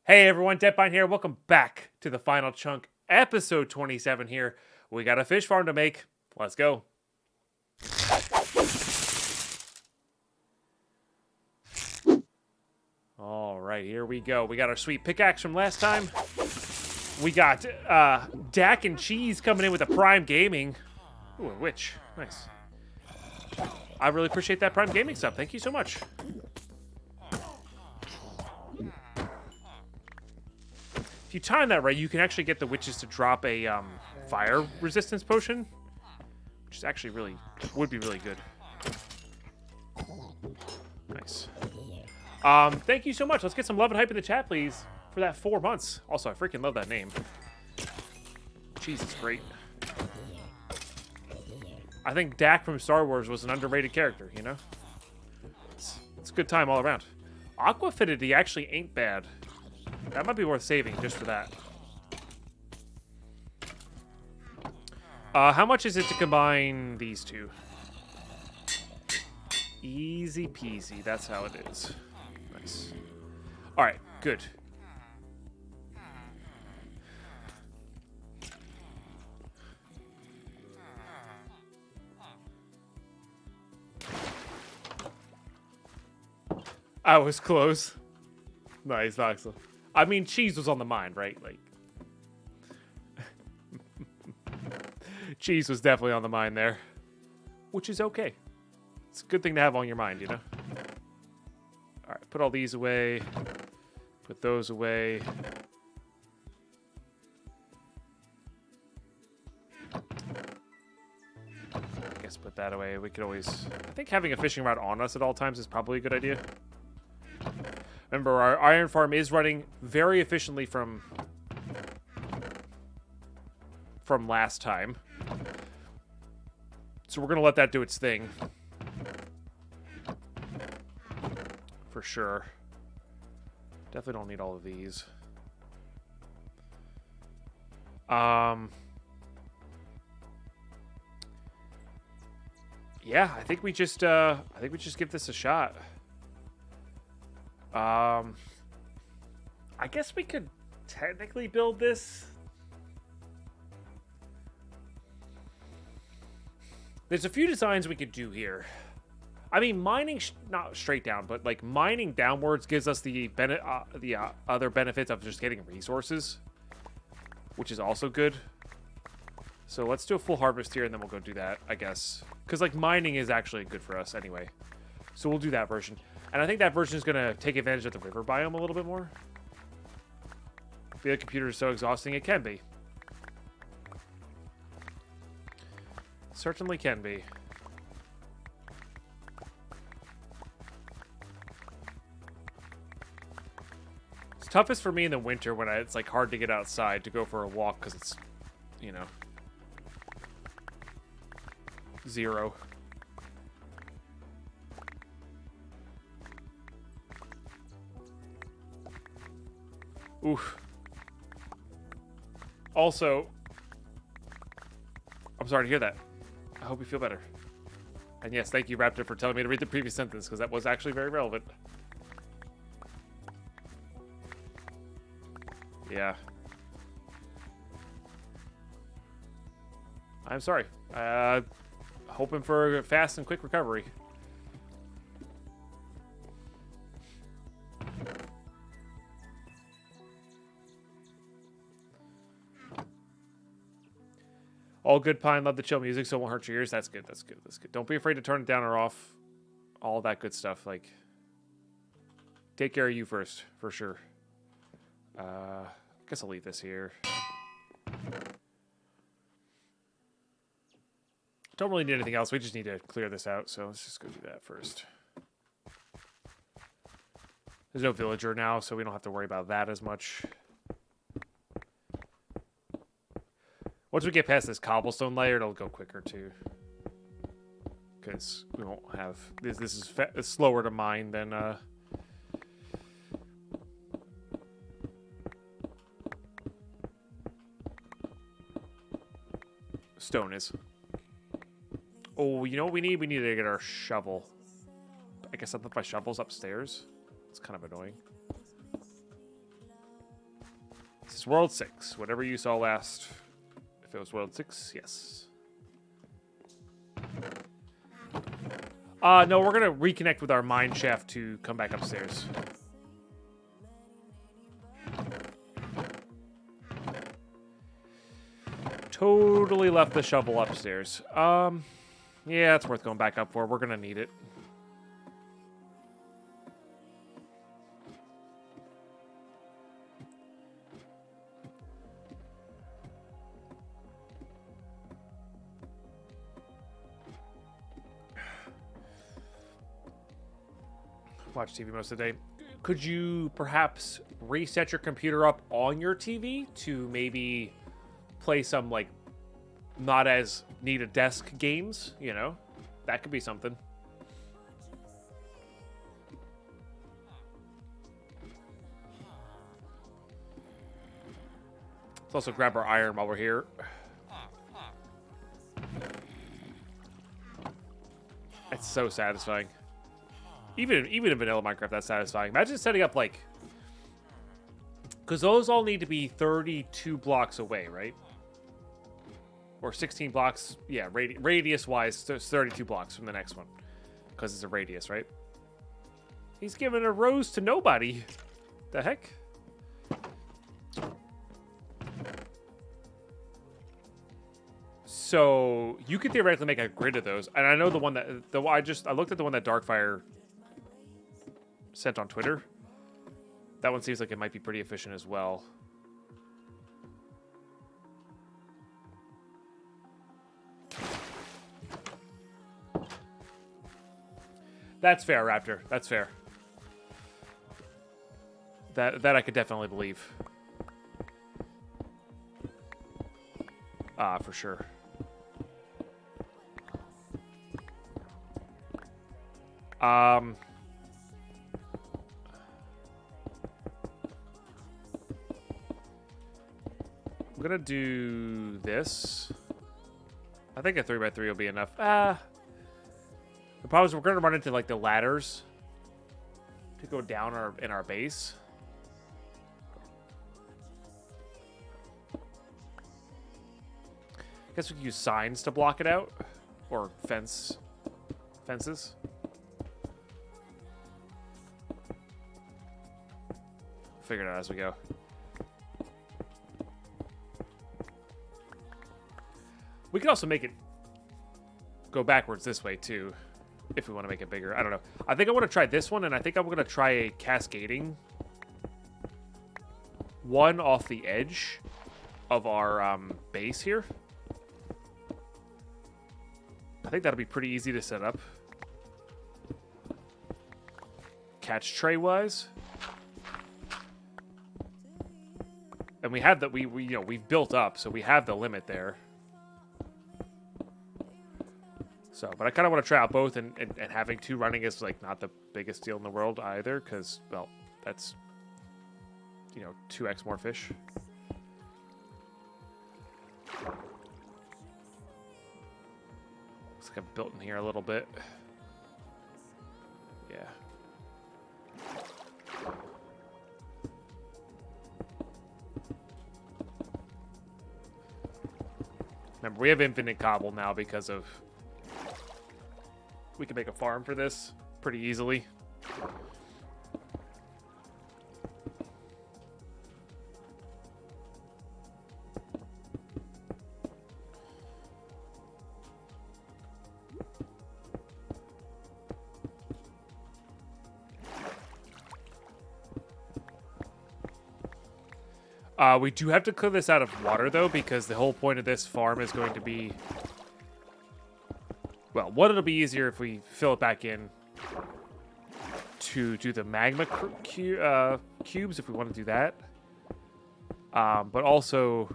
Hey everyone, Deadpine here. Welcome back to the final chunk, episode 27 here. We got a fish farm to make. Let's go. All right, here we go. We got our sweet pickaxe from last time. We got Dak and Cheese coming in with a Prime Gaming. Ooh, a witch. Nice. I really appreciate that Prime Gaming stuff. Thank you so much. If you time that right, you can actually get the witches to drop a fire resistance potion, which is actually would be really good. Nice. Thank you so much. Let's get some love and hype in the chat, please, for that 4 months. Also, I freaking love that name. Jesus, great. I think Dak from Star Wars was an underrated character, you know? It's a good time all around. Aquafinity actually ain't bad. That might be worth saving just for that. How much is it to combine these two? Easy peasy. That's how it is. Nice. All right. Good. I was close. Nice, Voxel. I mean, cheese was on the mind, right? Like, cheese was definitely on the mind there, which is okay. It's a good thing to have on your mind, you know? All right, put all these away. Put those away. I guess put that away. We could always... I think having a fishing rod on us at all times is probably a good idea. Remember, our iron farm is running very efficiently from last time. So we're going to let that do its thing. For sure. Definitely don't need all of these. Yeah, I think we just give this a shot. I guess we could technically build this. There's a few designs we could do here. I mean, mining, not straight down, but like mining downwards gives us the other benefits of just getting resources, which is also good. So let's do a full harvest here, and then we'll go do that, I guess. Because like mining is actually good for us anyway. So we'll do that version. And I think that version is going to take advantage of the river biome a little bit more. The computer is so exhausting, it can be. Certainly can be. It's toughest for me in the winter when it's like hard to get outside to go for a walk because it's, you know, 0. Oof. Also, I'm sorry to hear that. I hope you feel better. And yes, thank you, Raptor, for telling me to read the previous sentence, because that was actually very relevant. Yeah. I'm sorry. Hoping for a fast and quick recovery. All good, Pine. Love the chill music, so it won't hurt your ears. That's good. That's good. That's good. Don't be afraid to turn it down or off. All that good stuff. Like, take care of you first, for sure. I guess I'll leave this here. Don't really need anything else. We just need to clear this out, so let's just go do that first. There's no villager now, so we don't have to worry about that as much. Once we get past this cobblestone layer, it'll go quicker too. Because we won't have... This is it's slower to mine than... stone is. Oh, you know what we need? We need to get our shovel. I guess I left my shovels upstairs. It's kind of annoying. This is World 6. Whatever you saw last. If it was World 6, yes. No, we're going to reconnect with our mine shaft to come back upstairs. Totally left the shovel upstairs. Yeah, it's worth going back up for. We're going to need it. Watch TV most of the day. Could you perhaps reset your computer up on your TV to maybe play some, like, not as need a desk games, you know? That could be something. Let's also grab our iron while we're here. It's so satisfying. Even in vanilla Minecraft, that's satisfying. Imagine setting up, like... Because those all need to be 32 blocks away, right? Or 16 blocks. Yeah, radius-wise, 32 blocks from the next one. Because it's a radius, right? He's giving a rose to nobody. The heck? So, you could theoretically make a grid of those. And I know the one that... I looked at the one that Darkfire sent on Twitter. That one seems like it might be pretty efficient as well. That's fair, Raptor. That's fair. That I could definitely believe. For sure. I'm gonna do this. I think a 3x3 will be enough. The problem is we're gonna run into like the ladders to go down in our base. Guess we could use signs to block it out, or fences. Figure it out as we go. We can also make it go backwards this way, too, if we want to make it bigger. I don't know. I think I want to try this one, and I think I'm going to try a cascading one off the edge of our base here. I think that'll be pretty easy to set up. Catch tray-wise. And we have that we've built up, so we have the limit there. So, but I kind of want to try out both, and having two running is like not the biggest deal in the world either, because, well, that's, 2x more fish. Looks like I've built in here a little bit. Yeah. Remember, we have infinite cobble now because of... We can make a farm for this pretty easily. We do have to clear this out of water, though, because the whole point of this farm is going to be... Well, one, it'll be easier if we fill it back in to do the magma cubes, if we want to do that. But also...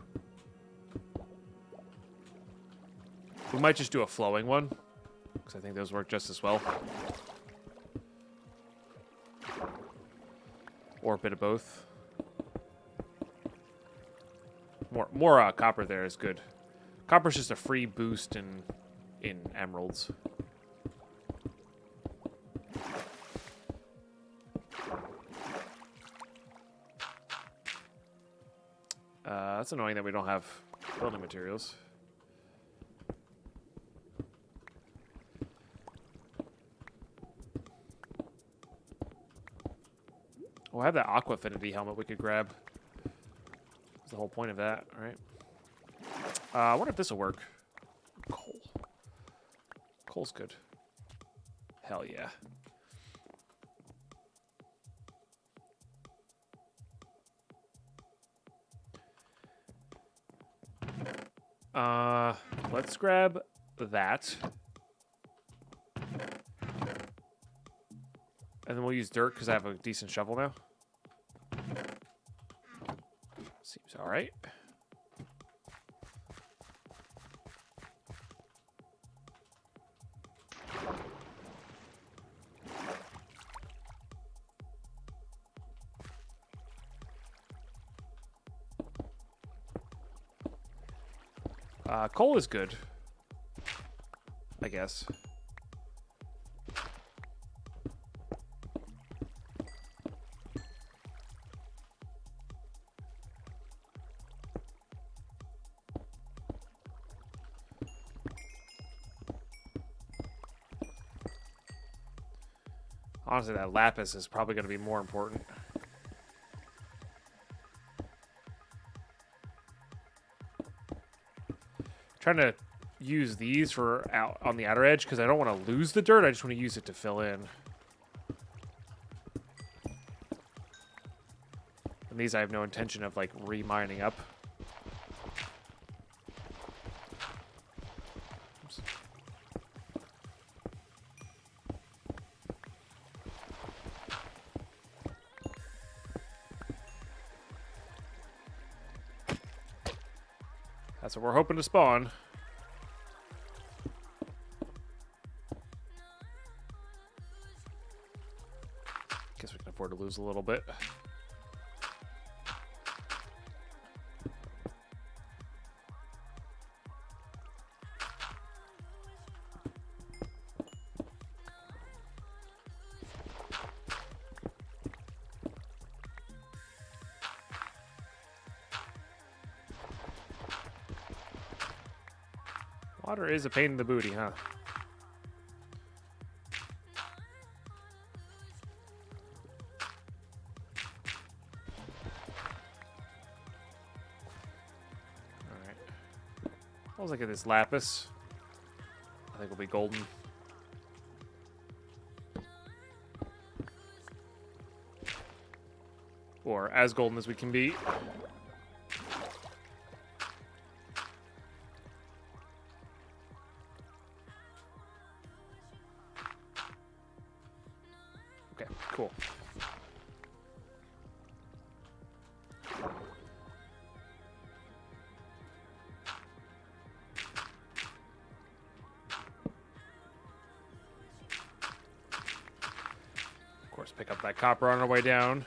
We might just do a flowing one, because I think those work just as well. Or a bit of both. More copper there is good. Copper's just a free boost in emeralds. That's annoying that we don't have building materials. We'll have that aqua affinity helmet we could grab. That's the whole point of that, all right? I wonder if this will work. Coal. Coal's good. Hell yeah. Let's grab that. And then we'll use dirt because I have a decent shovel now. Seems all right. Coal is good, I guess. Honestly, that lapis is probably going to be more important. Trying to use these for out on the outer edge because I don't want to lose the dirt. I just want to use it to fill in. And these I have no intention of like remining up. Oops. That's what we're hoping to spawn. Guess we can afford to lose a little bit. Water is a pain in the booty, huh? Alright. Let's look at this lapis. I think it'll be golden. Or as golden as we can be. Cool. Of course, pick up that copper on our way down.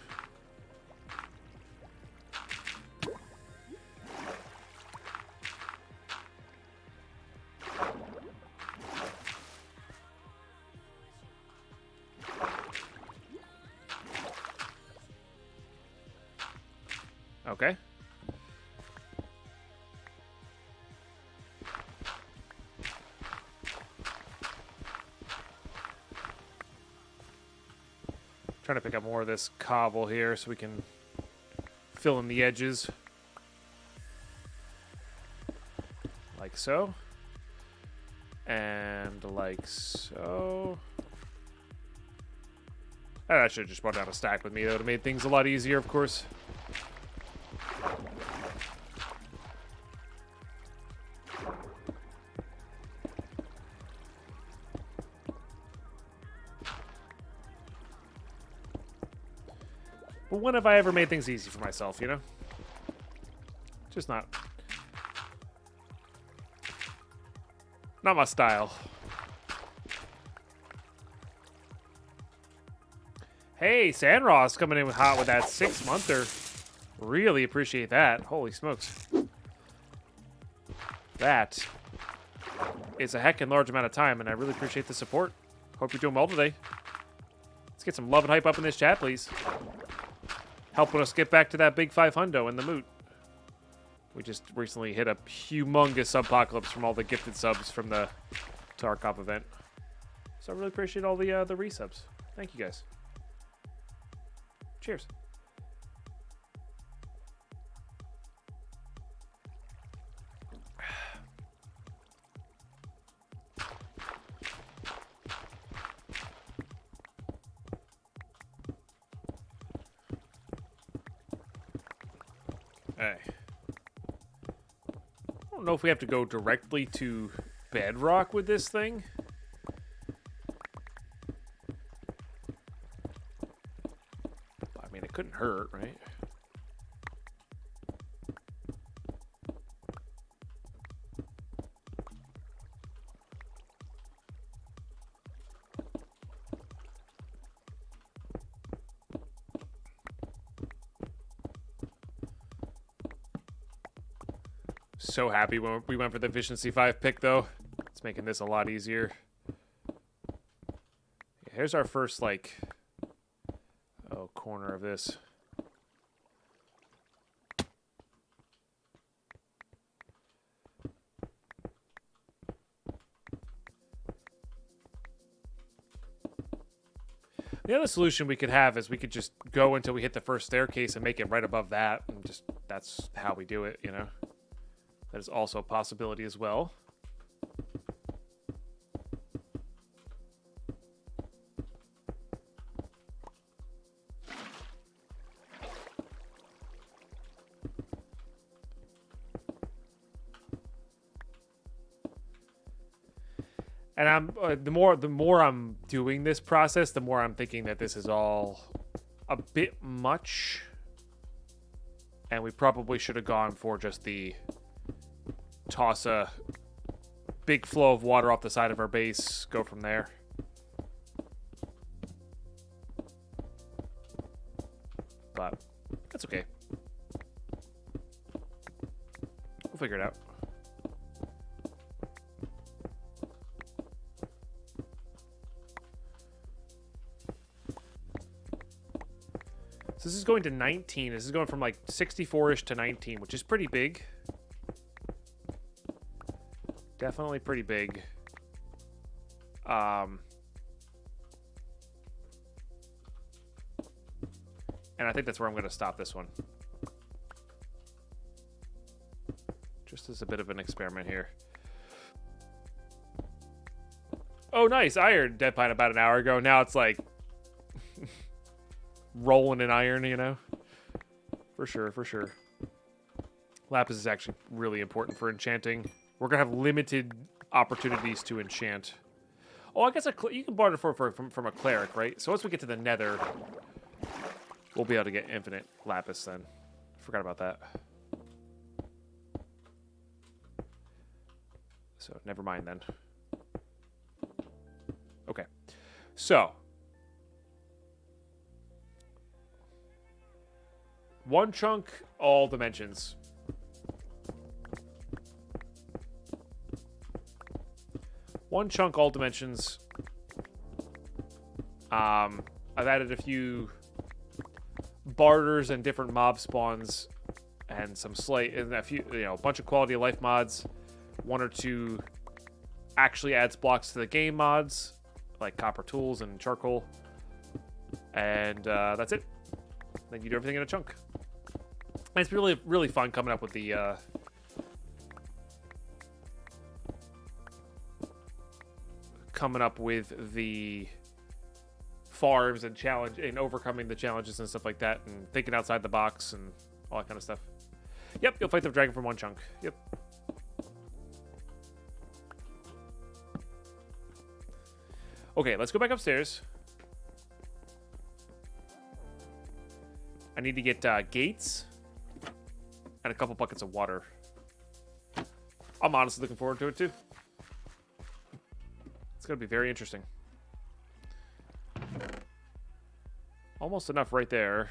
Okay. Trying to pick up more of this cobble here so we can fill in the edges. Like so. And like so. I should have just brought down a stack with me. That would have made things a lot easier, of course. But when have I ever made things easy for myself, you know? Just not my style. Hey, Sandross coming in with hot with that 6-monther. Really appreciate that. Holy smokes. That is a heckin' large amount of time, and I really appreciate the support. Hope you're doing well today. Let's get some love and hype up in this chat, please. Helping us get back to that big 500 in the moot. We just recently hit a humongous subpocalypse from all the gifted subs from the Tarkov event. So I really appreciate all the resubs. Thank you guys. Cheers. Hey. I don't know if we have to go directly to bedrock with this thing. I mean, it couldn't hurt, right? So happy when we went for the efficiency 5 pick, though. It's making this a lot easier. Here's our first, like, corner of this. The other solution we could have is we could just go until we hit the first staircase and make it right above that. And just, that's how we do it, you know? That is also a possibility as well. And I'm the more I'm doing this process, the more I'm thinking that this is all a bit much, and we probably should have gone for just the toss a big flow of water off the side of our base, go from there. But that's okay. We'll figure it out. So this is going to 19. This is going from like 64-ish to 19, which is pretty big. Definitely pretty big. And I think that's where I'm going to stop this one. Just as a bit of an experiment here. Oh, nice. Iron dead pine about an hour ago. Now it's like rolling in iron, you know? For sure, for sure. Lapis is actually really important for enchanting. We're going to have limited opportunities to enchant. Oh, I guess you can barter from a cleric, right? So once we get to the nether, we'll be able to get infinite lapis then. Forgot about that. So never mind then. Okay. So. One chunk, all dimensions. One chunk, all dimensions. I've added a few barters and different mob spawns, and some and a few, a bunch of quality of life mods. One or two actually adds blocks to the game mods, like copper tools and charcoal, and that's it. Then you do everything in a chunk. And it's really, really fun coming up with the farms and challenge and overcoming the challenges and stuff like that, and thinking outside the box and all that kind of stuff. Yep, you'll fight the dragon from one chunk. Yep. Okay, let's go back upstairs. I need to get gates and a couple buckets of water. I'm honestly looking forward to it too. It's going to be very interesting. Almost enough right there.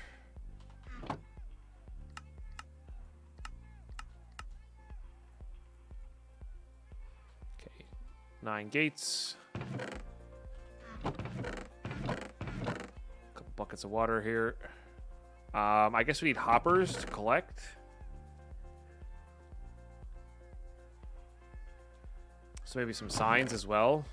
Okay, 9 gates. Couple buckets of water here. I guess we need hoppers to collect. So maybe some signs as well.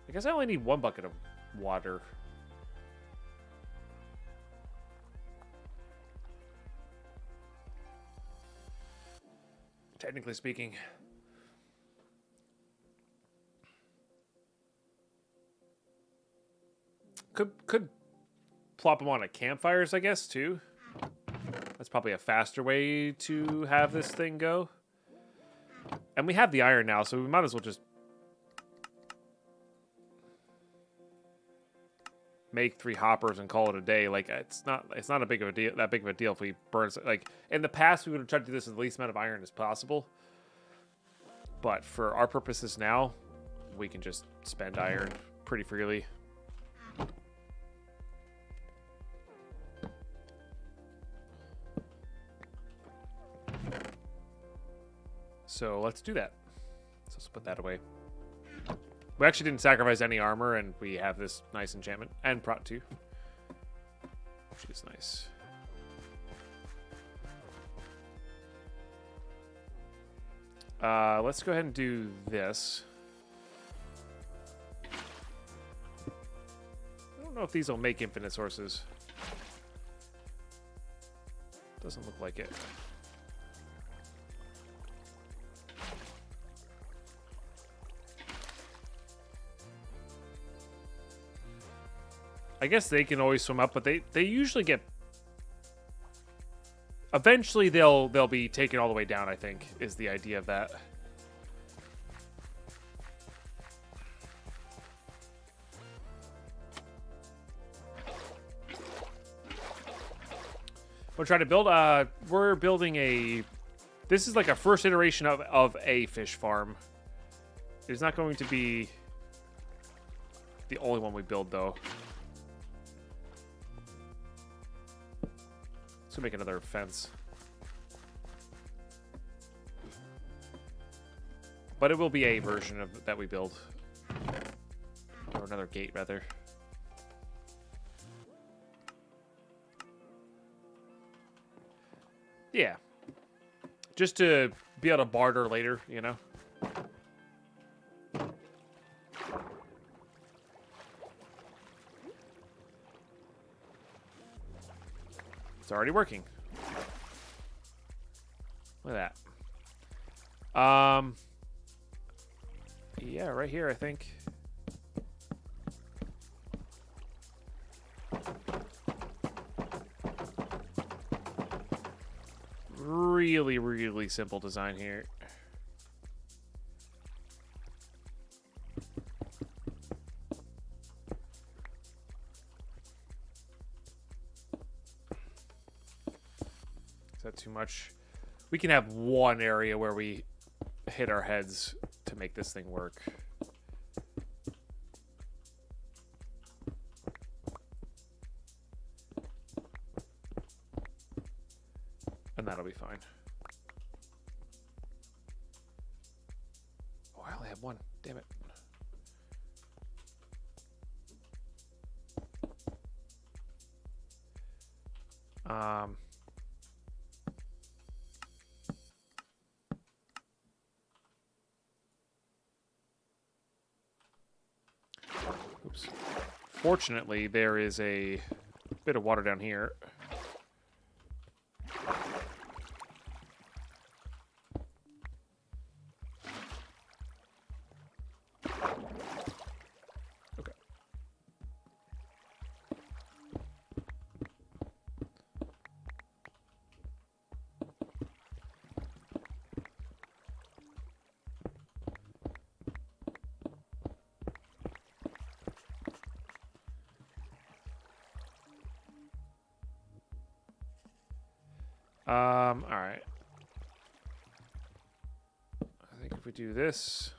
I guess I only need 1 bucket of water. Technically speaking. Could plop them on a campfires, I guess, too. That's probably a faster way to have this thing go. And we have the iron now, so we might as well just make 3 hoppers and call it a day. Like, it's not a big of a deal, that big of a deal if we burn. Like, in the past, we would have tried to do this with the least amount of iron as possible. But for our purposes now, we can just spend iron pretty freely. So let's do that. So let's put that away. We actually didn't sacrifice any armor, and we have this nice enchantment. And prot 2. Which is nice. Let's go ahead and do this. I don't know if these will make infinite sources. Doesn't look like it. I guess they can always swim up, but they usually get... Eventually they'll be taken all the way down, I think, is the idea of that. We're trying to build we're building a... This is like a first iteration of a fish farm. It's not going to be the only one we build, though. Let's make another fence. But it will be a version of that we build. Or another gate, rather. Yeah. Just to be able to barter later, you know? It's already working. Look at that. Yeah, right here, I think. Really, really simple design here. Is that too much? We can have one area where we hit our heads to make this thing work. And that'll be fine. Oh, I only have one. Damn it. Oops. Fortunately, there is a bit of water down here. Okay. All right. I think if we do this,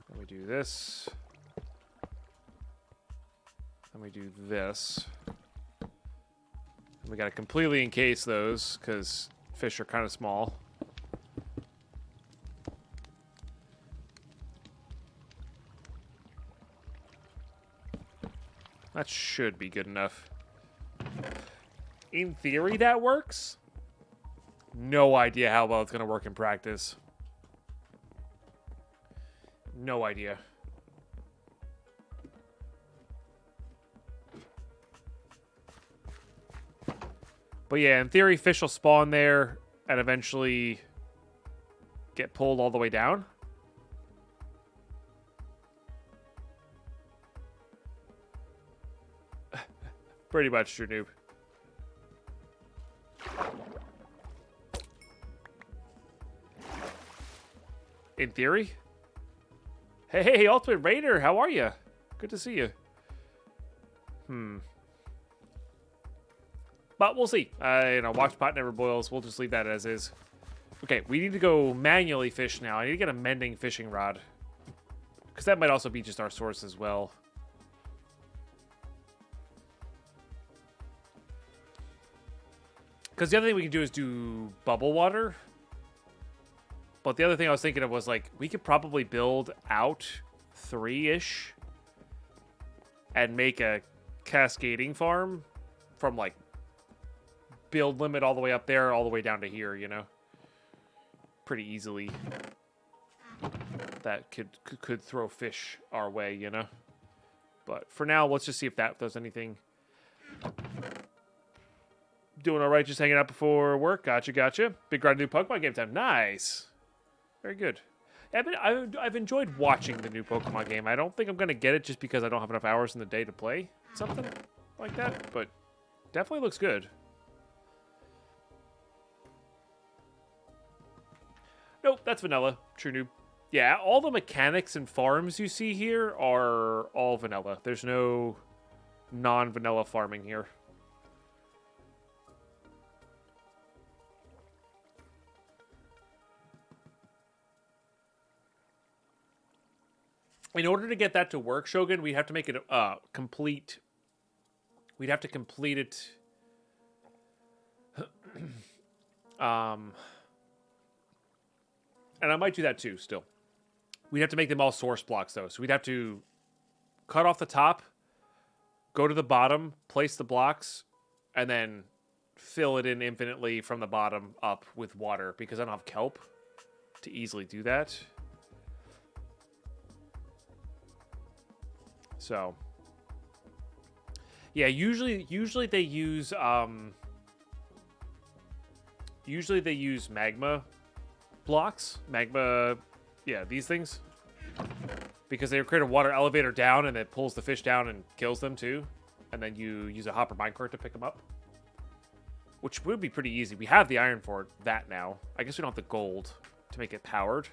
then we do this, then we do this, and we got to completely encase those because fish are kind of small. That should be good enough. In theory, that works. No idea how well it's going to work in practice. No idea. But yeah, in theory, fish will spawn there and eventually get pulled all the way down. Pretty much, true noob. In theory. Hey, Ultimate Raider, how are you? Good to see you. But we'll see. Watch pot never boils. We'll just leave that as is. Okay, we need to go manually fish now. I need to get a mending fishing rod. Because that might also be just our source as well. Because the other thing we can do is do bubble water. But the other thing I was thinking of was, like, we could probably build out 3-ish and make a cascading farm from, like, build limit all the way up there, all the way down to here, you know? Pretty easily. That could throw fish our way, you know? But for now, let's just see if that does anything. Doing all right, just hanging out before work. Gotcha. Big grind new Pokemon game time. Nice. Very good. I've enjoyed watching the new Pokemon game. I don't think I'm going to get it just because I don't have enough hours in the day to play something like that, but definitely looks good. Nope, that's vanilla. True noob. Yeah, all the mechanics and farms you see here are all vanilla. There's no non-vanilla farming here. In order to get that to work, Shogun, we'd have to make it complete. We'd have to complete it. And I might do that too, still. We'd have to make them all source blocks, though. So we'd have to cut off the top, go to the bottom, place the blocks, and then fill it in infinitely from the bottom up with water, because I don't have kelp to easily do that. So, yeah, usually they use magma blocks, these things, because they create a water elevator down and it pulls the fish down and kills them too, and then you use a hopper minecart to pick them up, which would be pretty easy. We have the iron for that now. I guess we don't have the gold to make it powered.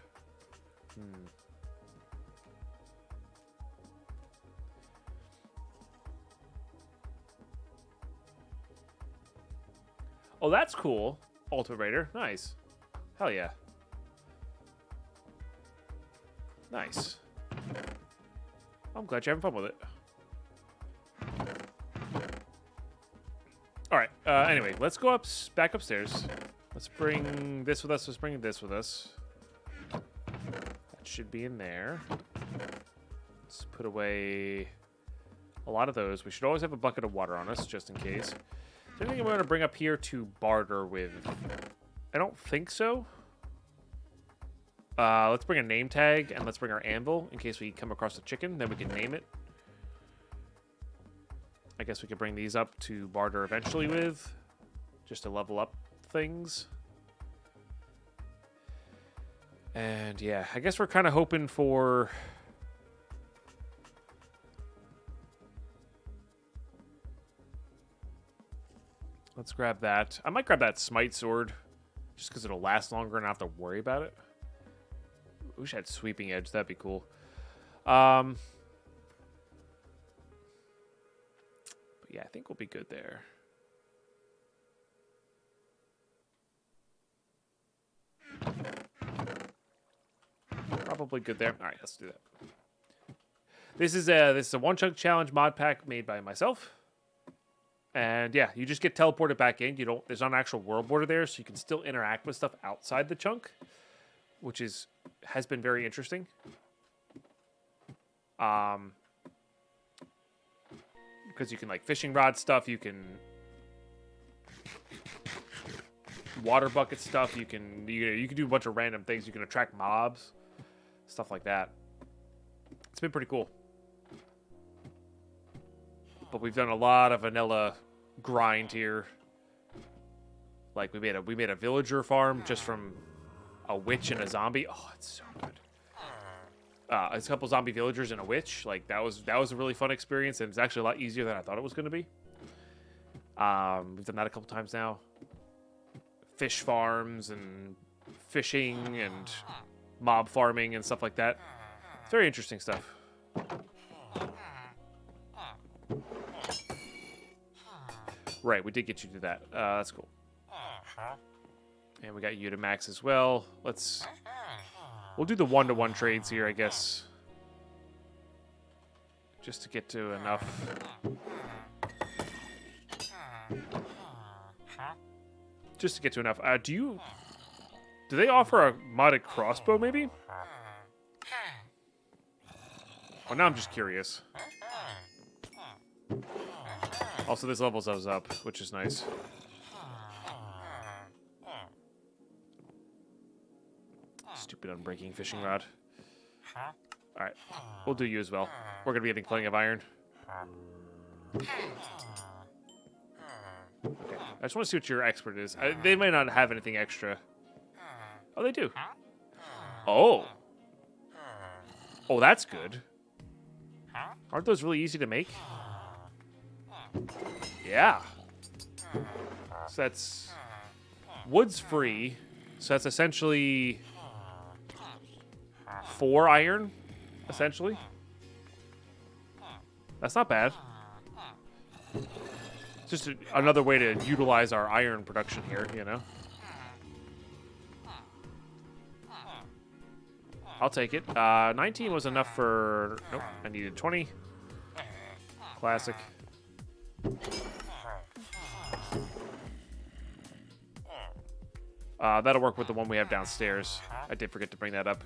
Oh, that's cool. Ultimate Raider. Nice. Hell yeah. Nice. I'm glad you're having fun with it. Alright. Anyway, let's go back upstairs. Let's bring this with us. Let's bring this with us. That should be in there. Let's put away a lot of those. We should always have a bucket of water on us, just in case. Is there anything I'm going to bring up here to barter with? I don't think so. Let's bring a name tag, and let's bring our anvil in case we come across a chicken. Then we can name it. I guess we could bring these up to barter eventually with, just to level up things. And yeah, I guess we're kind of hoping for... Let's grab that. I might grab that smite sword, just because it'll last longer and I don't have to worry about it. Wish I had sweeping edge. That'd be cool. But yeah, I think we'll be good there. Probably good there. All right, let's do that. This is a One Chunk Challenge mod pack made by myself. And yeah, you just get teleported back in. There's not an actual world border there, so you can still interact with stuff outside the chunk, which has been very interesting. Because you can like fishing rod stuff, you can water bucket stuff. You can do a bunch of random things. You can attract mobs, stuff like that. It's been pretty cool. But we've done a lot of vanilla grind here. Like we made a villager farm just from a witch and a zombie. Oh, it's so good. It's a couple zombie villagers and a witch. Like that was a really fun experience, and it's actually a lot easier than I thought it was going to be. We've done that a couple times now. Fish farms and fishing and mob farming and stuff like that. It's very interesting stuff. Right, we did get you to that. That's cool. And we got you to max as well. We'll do the 1-to-1 trades here, I guess. Just to get to enough. Just to get to enough. Do they offer a modded crossbow, maybe? Well, now I'm just curious. Also, this levels us up, which is nice. Stupid unbreaking fishing rod. Alright, we'll do you as well. We're going to be getting plenty of iron. Okay, I just want to see what your expert is. They might not have anything extra. Oh, they do. Oh. Oh, that's good. Aren't those really easy to make? Yeah. So that's... Wood's free. So that's essentially 4 iron, essentially. That's not bad. It's just another way to utilize our iron production here, you know? I'll take it. 19 was enough for... Nope, I needed 20. Classic. That'll work with the one we have downstairs. I did forget to bring that up.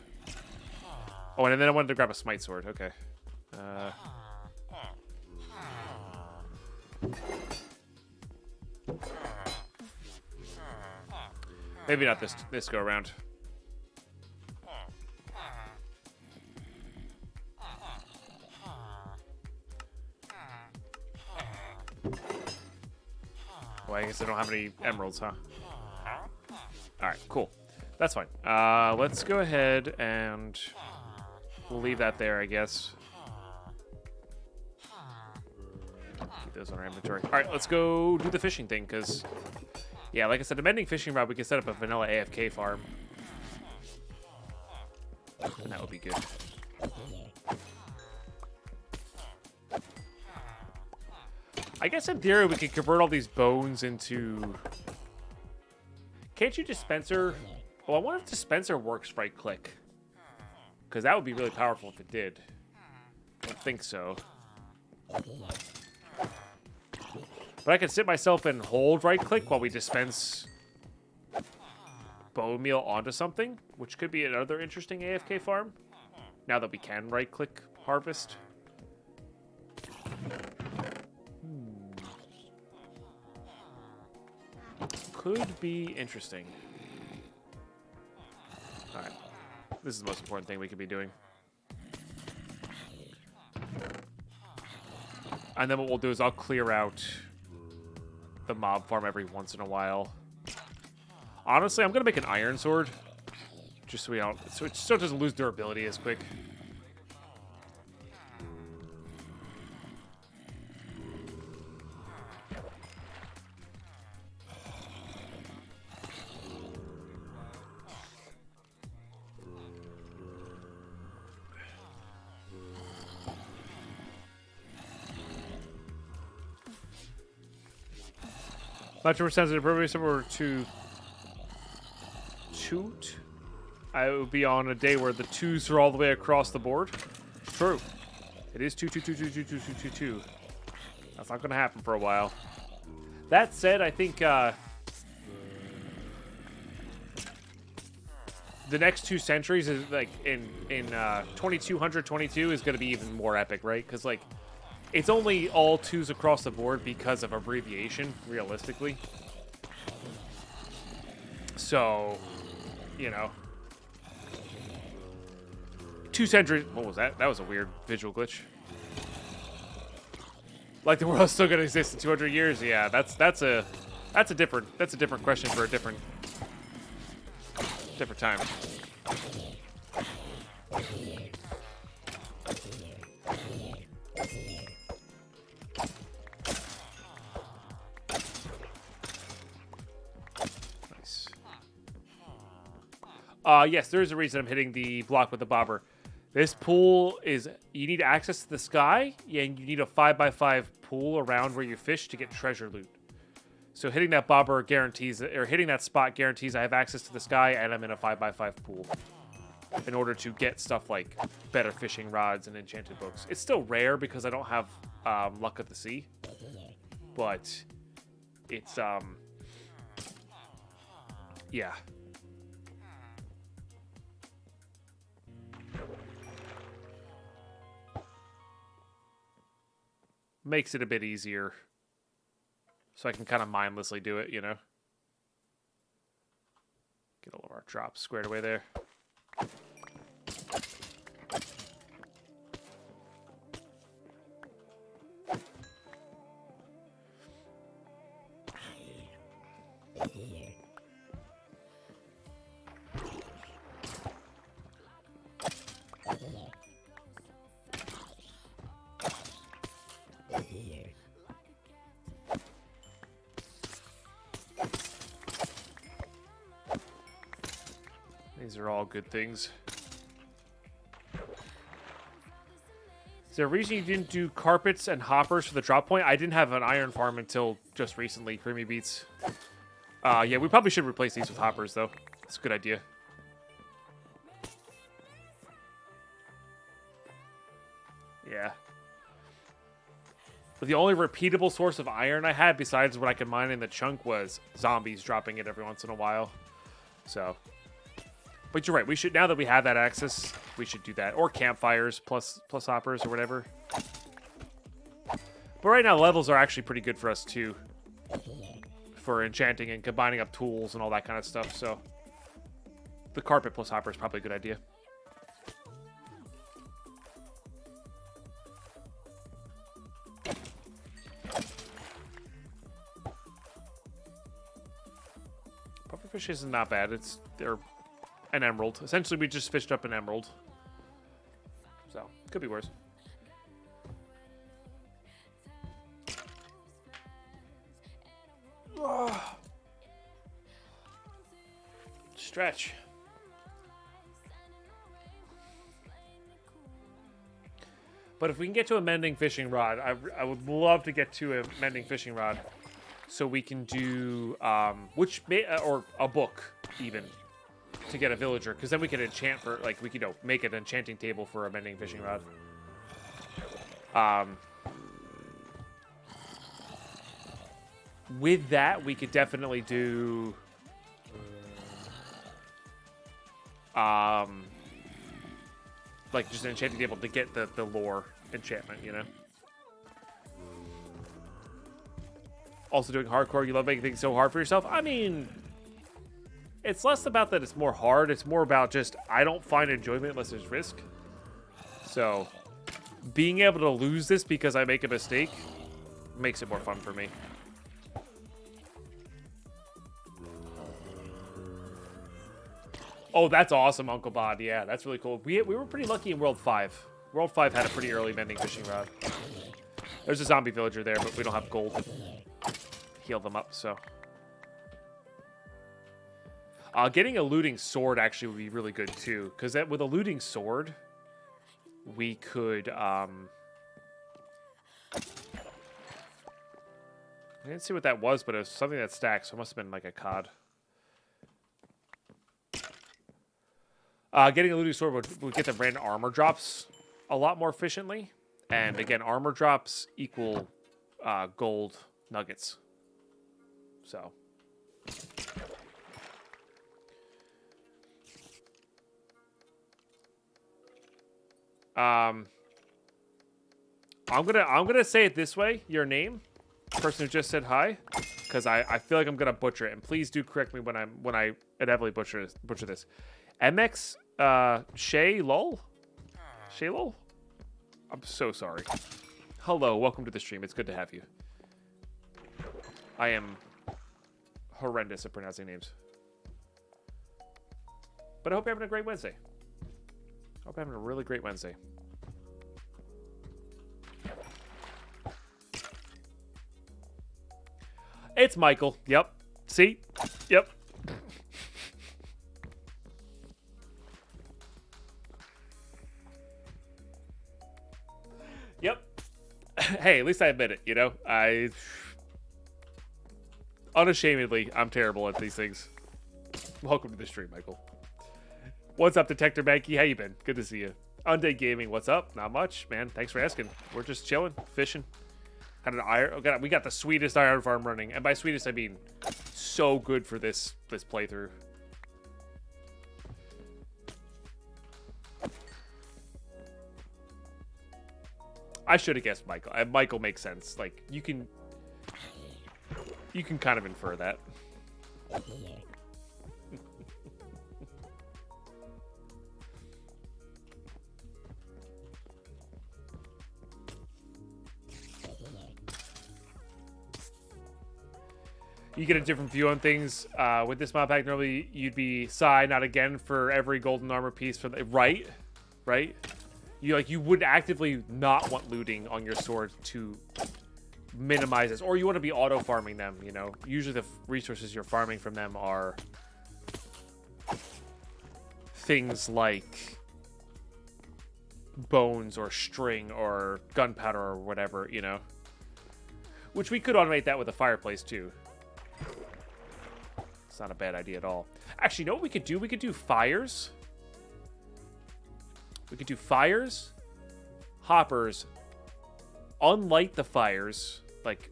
Oh, and then I wanted to grab a smite sword. Okay. Maybe not this go around. Well, I guess I don't have any emeralds, huh? Alright, cool. That's fine. Let's go ahead and we'll leave that there, I guess. Keep those on our inventory. Alright, let's go do the fishing thing, because... Yeah, like I said, a mending fishing rod, we can set up a vanilla AFK farm. And that would be good. I guess in theory we could convert all these bones into... Can't you dispenser... Well, I wonder if dispenser works right click. Because that would be really powerful if it did. I don't think so. But I could sit myself and hold right click while we dispense bone meal onto something, which could be another interesting AFK farm. Now that we can right click harvest. Could be interesting. Alright. This is the most important thing we could be doing. And then what we'll do is I'll clear out the mob farm every once in a while. Honestly, I'm going to make an iron sword. Just so we don't... So it still doesn't lose durability as quick. Not sure sensitive, probably somewhere to toot. I would be on a day where the twos are all the way across the board. True. It is 2 2 2 2 2 2 2 2 2. That's not going to happen for a while. That said, I think the next 2 centuries is like in 2222 is going to be even more epic, right? Because like it's only all 2s across the board because of abbreviation, realistically. So, you know. 2 centuries. What was that? That was a weird visual glitch. Like the world's still gonna exist in 200 years? Yeah, that's a different question for a different time. Nice. Yes, there is a reason I'm hitting the block with the bobber. This pool is, you need access to the sky, and you need a 5x5 pool around where you fish to get treasure loot. So hitting that bobber guarantees, or hitting that spot guarantees I have access to the sky, and I'm in a 5x5 pool in order to get stuff like better fishing rods and enchanted books. It's still rare because I don't have luck at the sea, but it's yeah. Makes it a bit easier. So I can kind of mindlessly do it, you know? Get all of our drops squared away there. These are all good things. Is there a reason you didn't do carpets and hoppers for the drop point? I didn't have an iron farm until just recently, Creamy Beats. Yeah, we probably should replace these with hoppers, though. It's a good idea. Yeah. But the only repeatable source of iron I had, besides what I could mine in the chunk, was zombies dropping it every once in a while. So... But you're right. We should, now that we have that access, we should do that, or campfires plus hoppers or whatever. But right now, levels are actually pretty good for us too, for enchanting and combining up tools and all that kind of stuff. So the carpet plus hopper is probably a good idea. Pufferfish isn't that bad. They're an emerald. Essentially, we just fished up an emerald. So, could be worse. Stretch. But if we can get to a mending fishing rod, I would love to get to a mending fishing rod, so we can do or a book even, to get a villager, because then we can enchant for, like, we could, make an enchanting table for a mending fishing rod. With that, we could definitely do like just an enchanting table to get the lore enchantment, you know. Also doing hardcore, you love making things so hard for yourself. I mean, it's less about that it's more hard. It's more about just, I don't find enjoyment unless there's risk. So, being able to lose this because I make a mistake makes it more fun for me. Oh, that's awesome, Uncle Bod. Yeah, that's really cool. We were pretty lucky in World 5. World 5 had a pretty early mending fishing rod. There's a zombie villager there, but we don't have gold to heal them up, so... getting a looting sword actually would be really good, too. Because with a looting sword, we could, I didn't see what that was, but it was something that stacks, so it must have been like a cod. Getting a looting sword would get the random armor drops a lot more efficiently. And again, armor drops equal gold nuggets. So... I'm gonna say it this way. Your name, person who just said hi, because I feel like I'm gonna butcher it, and please do correct me when I inevitably butcher this. MX Shay Lol? Shay Lol? I'm so sorry. Hello, welcome to the stream. It's good to have you. I am horrendous at pronouncing names. But I hope you're having a great Wednesday. I hope you're having a really great Wednesday. It's Michael. Yep. See? Yep. Yep. Hey, at least I admit it, you know? Unashamedly, I'm terrible at these things. Welcome to the stream, Michael. What's up, Detector Banky? How you been? Good to see you. Unday Gaming, what's up? Not much, man. Thanks for asking. We're just chilling, fishing. Got an iron. We got the sweetest iron farm running, and by sweetest I mean so good for this playthrough. I should have guessed Michael. Michael makes sense. Like you can kind of infer that. You get a different view on things. With this mod pack, normally you'd be Psy, not again, for every golden armor piece for the right. You would actively not want looting on your sword to minimize this, or you want to be auto farming them. You know, usually the resources you're farming from them are things like bones or string or gunpowder or whatever. You know, which we could automate that with a fireplace too. It's not a bad idea at all. Actually, you know what we could do? We could do fires. We could do fires, hoppers, unlight the fires, like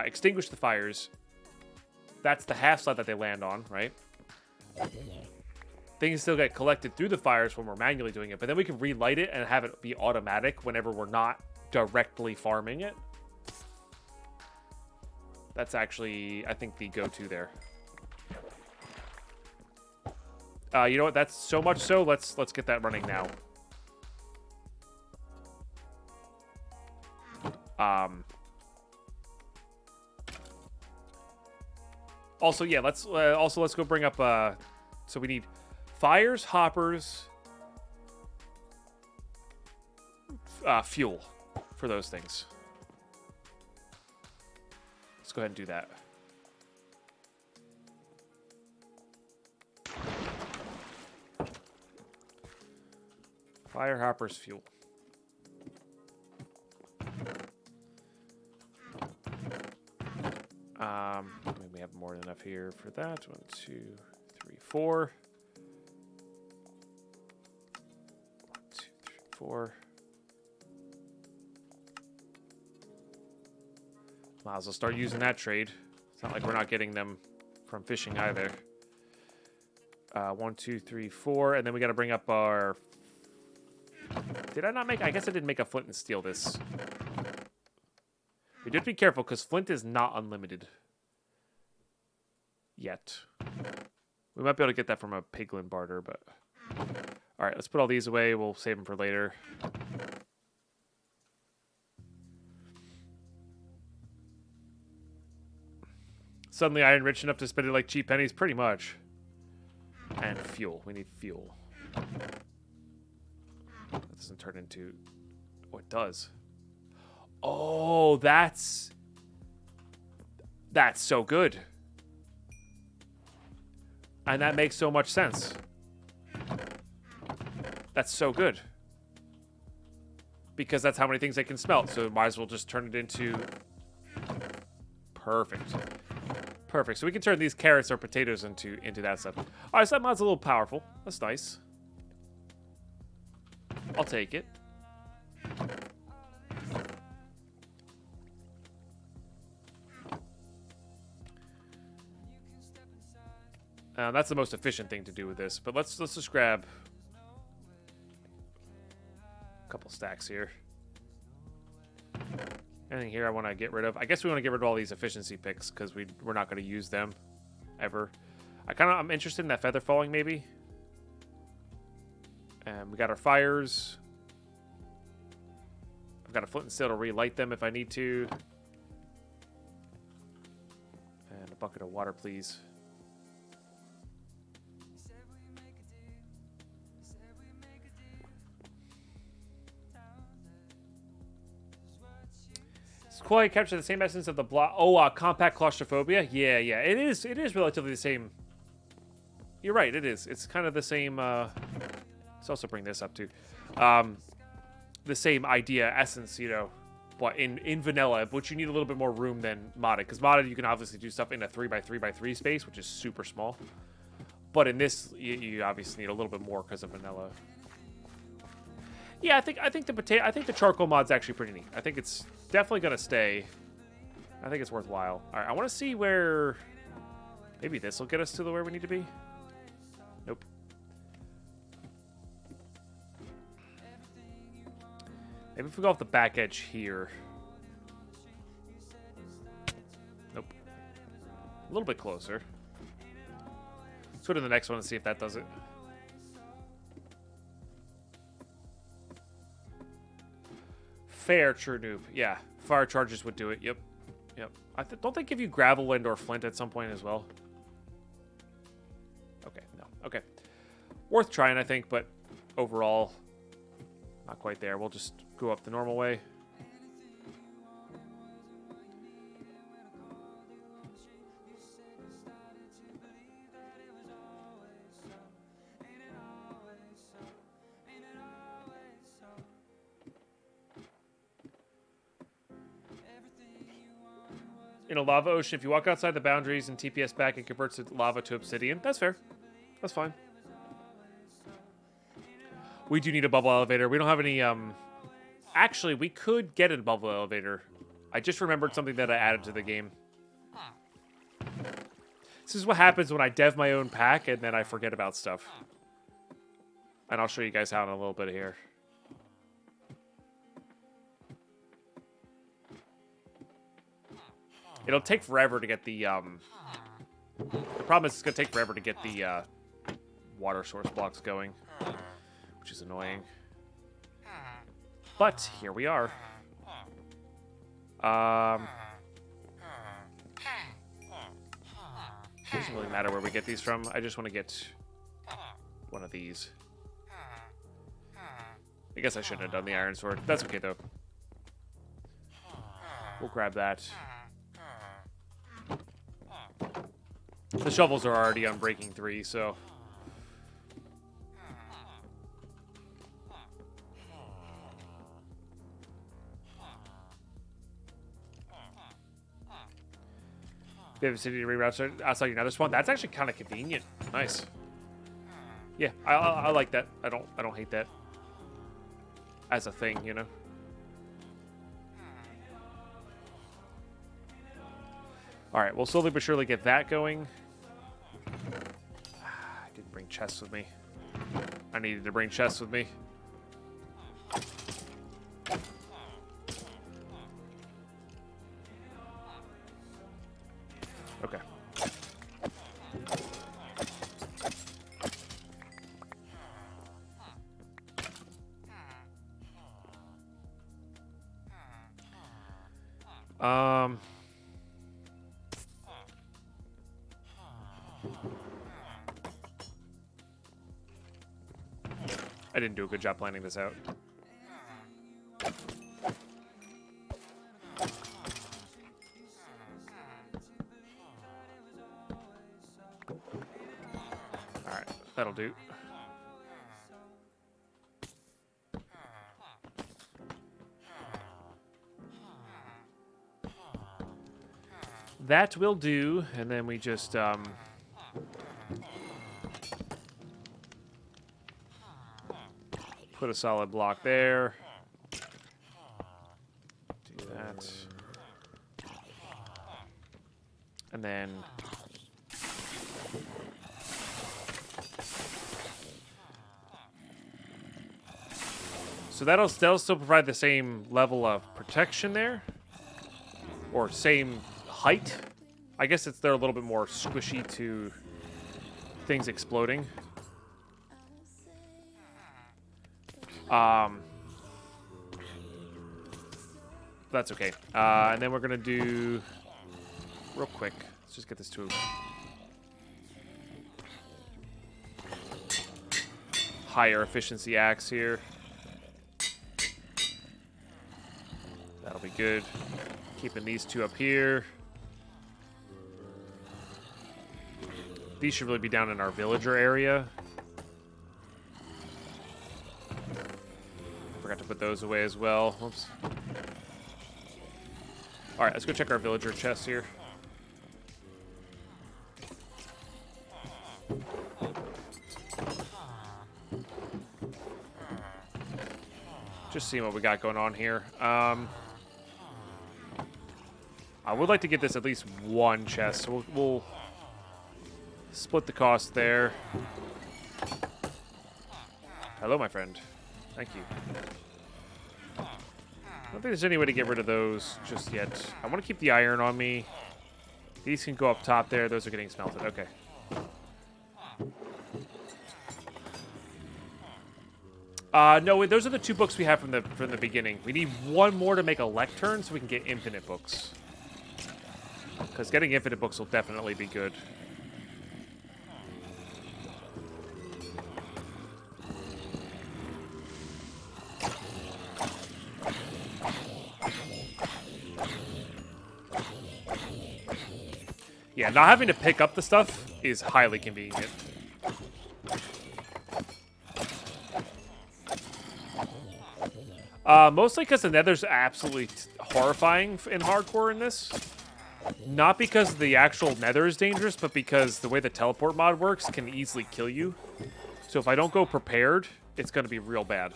extinguish the fires. That's the half slot that they land on, right? Things still get collected through the fires when we're manually doing it, but then we can relight it and have it be automatic whenever we're not directly farming it. That's actually, I think, the go-to there. You know what? That's so much so. Let's get that running now. Also, yeah. Let's go bring up. So we need fires, hoppers, fuel for those things. Let's go ahead and do that. Fire, hoppers, fuel. We have more than enough here for that. 1, 2, 3, 4. 1, 2, 3, 4. Might as well start using that trade. It's not like we're not getting them from fishing either. 1, 2, 3, 4, and then we got to bring up our. Did I not make? I guess I didn't make a flint and steel this. We did be careful because flint is not unlimited yet. We might be able to get that from a piglin barter, but all right. Let's put all these away. We'll save them for later. Suddenly, iron rich enough to spend it like cheap pennies, pretty much. And fuel. We need fuel. That doesn't turn into... Oh, it does. Oh, that's so good. And that makes so much sense. That's so good. Because that's how many things they can smelt. So might as well just turn it into... Perfect. Perfect. So we can turn these carrots or potatoes into that stuff. All right, so that mod's a little powerful. That's nice. I'll take it. That's the most efficient thing to do with this. But let's just grab a couple stacks here. Anything here I want to get rid of? I guess we want to get rid of all these efficiency picks because we're not going to use them ever. I'm interested in that feather falling maybe. And we got our fires. I've got a flint and steel to relight them if I need to. And a bucket of water, please. Quality capture the same essence of the block. Oh, compact claustrophobia. Yeah, yeah. It is relatively the same. You're right. It is. It's kind of the same. Let's also bring this up too. The same idea, essence. You know, what in vanilla, but you need a little bit more room than modded. Because modded, you can obviously do stuff in a 3x3x3 space, which is super small. But in this, you obviously need a little bit more because of vanilla. Yeah, I think the charcoal mod's actually pretty neat. I think it's definitely gonna stay. I think it's worthwhile. All right, I want to see where. Maybe this will get us to where we need to be. Nope. Maybe if we go off the back edge here. Nope. A little bit closer. Let's go to the next one and see if that does it. Fair, true noob. Yeah, fire charges would do it. Yep, yep. Don't they give you gravel and or flint at some point as well? Okay, no. Okay. Worth trying, I think, but overall, not quite there. We'll just go up the normal way. In a lava ocean, if you walk outside the boundaries and TPS back, it converts the lava to obsidian. That's fair. That's fine. We do need a bubble elevator. We don't have any, Actually, we could get a bubble elevator. I just remembered something that I added to the game. This is what happens when I dev my own pack and then I forget about stuff. And I'll show you guys how in a little bit here. It'll take forever to get the problem is it's going to take forever to get the water source blocks going, which is annoying. But here we are. It doesn't really matter where we get these from. I just want to get one of these. I guess I shouldn't have done the iron sword. That's okay, though. We'll grab that. The shovels are already on breaking 3, so... They have a city to reroute outside your nether spawn. That's actually kind of convenient. Nice. Yeah, I like that. I don't hate that as a thing, you know. All right, we'll slowly but surely get that going. I didn't bring chests with me. I needed to bring chests with me. Okay. I didn't do a good job planning this out. Alright, that'll do. That will do, and then we just, put a solid block there. Do that. And then... So that'll still provide the same level of protection there. or same height. I guess they're a little bit more squishy to things exploding. That's okay. And then we're gonna do real quick. Let's just get this to higher efficiency axe here. That'll be good. Keeping these two up here. These should really be down in our villager area. Forgot to put those away as well. Whoops. Alright, let's go check our villager chest here. Just seeing what we got going on here. I would like to get this at least one chest, so we'll split the cost there. Hello, my friend. Thank you. I don't think there's any way to get rid of those just yet. I want to keep the iron on me. These can go up top there. Those are getting smelted. Okay. No, those are the 2 books we have from the beginning. We need 1 more to make a lectern so we can get infinite books. Because getting infinite books will definitely be good. Yeah, not having to pick up the stuff is highly convenient. Mostly because the nether's absolutely horrifying in hardcore in this. Not because the actual nether is dangerous, but because the way the teleport mod works can easily kill you. So if I don't go prepared, it's going to be real bad.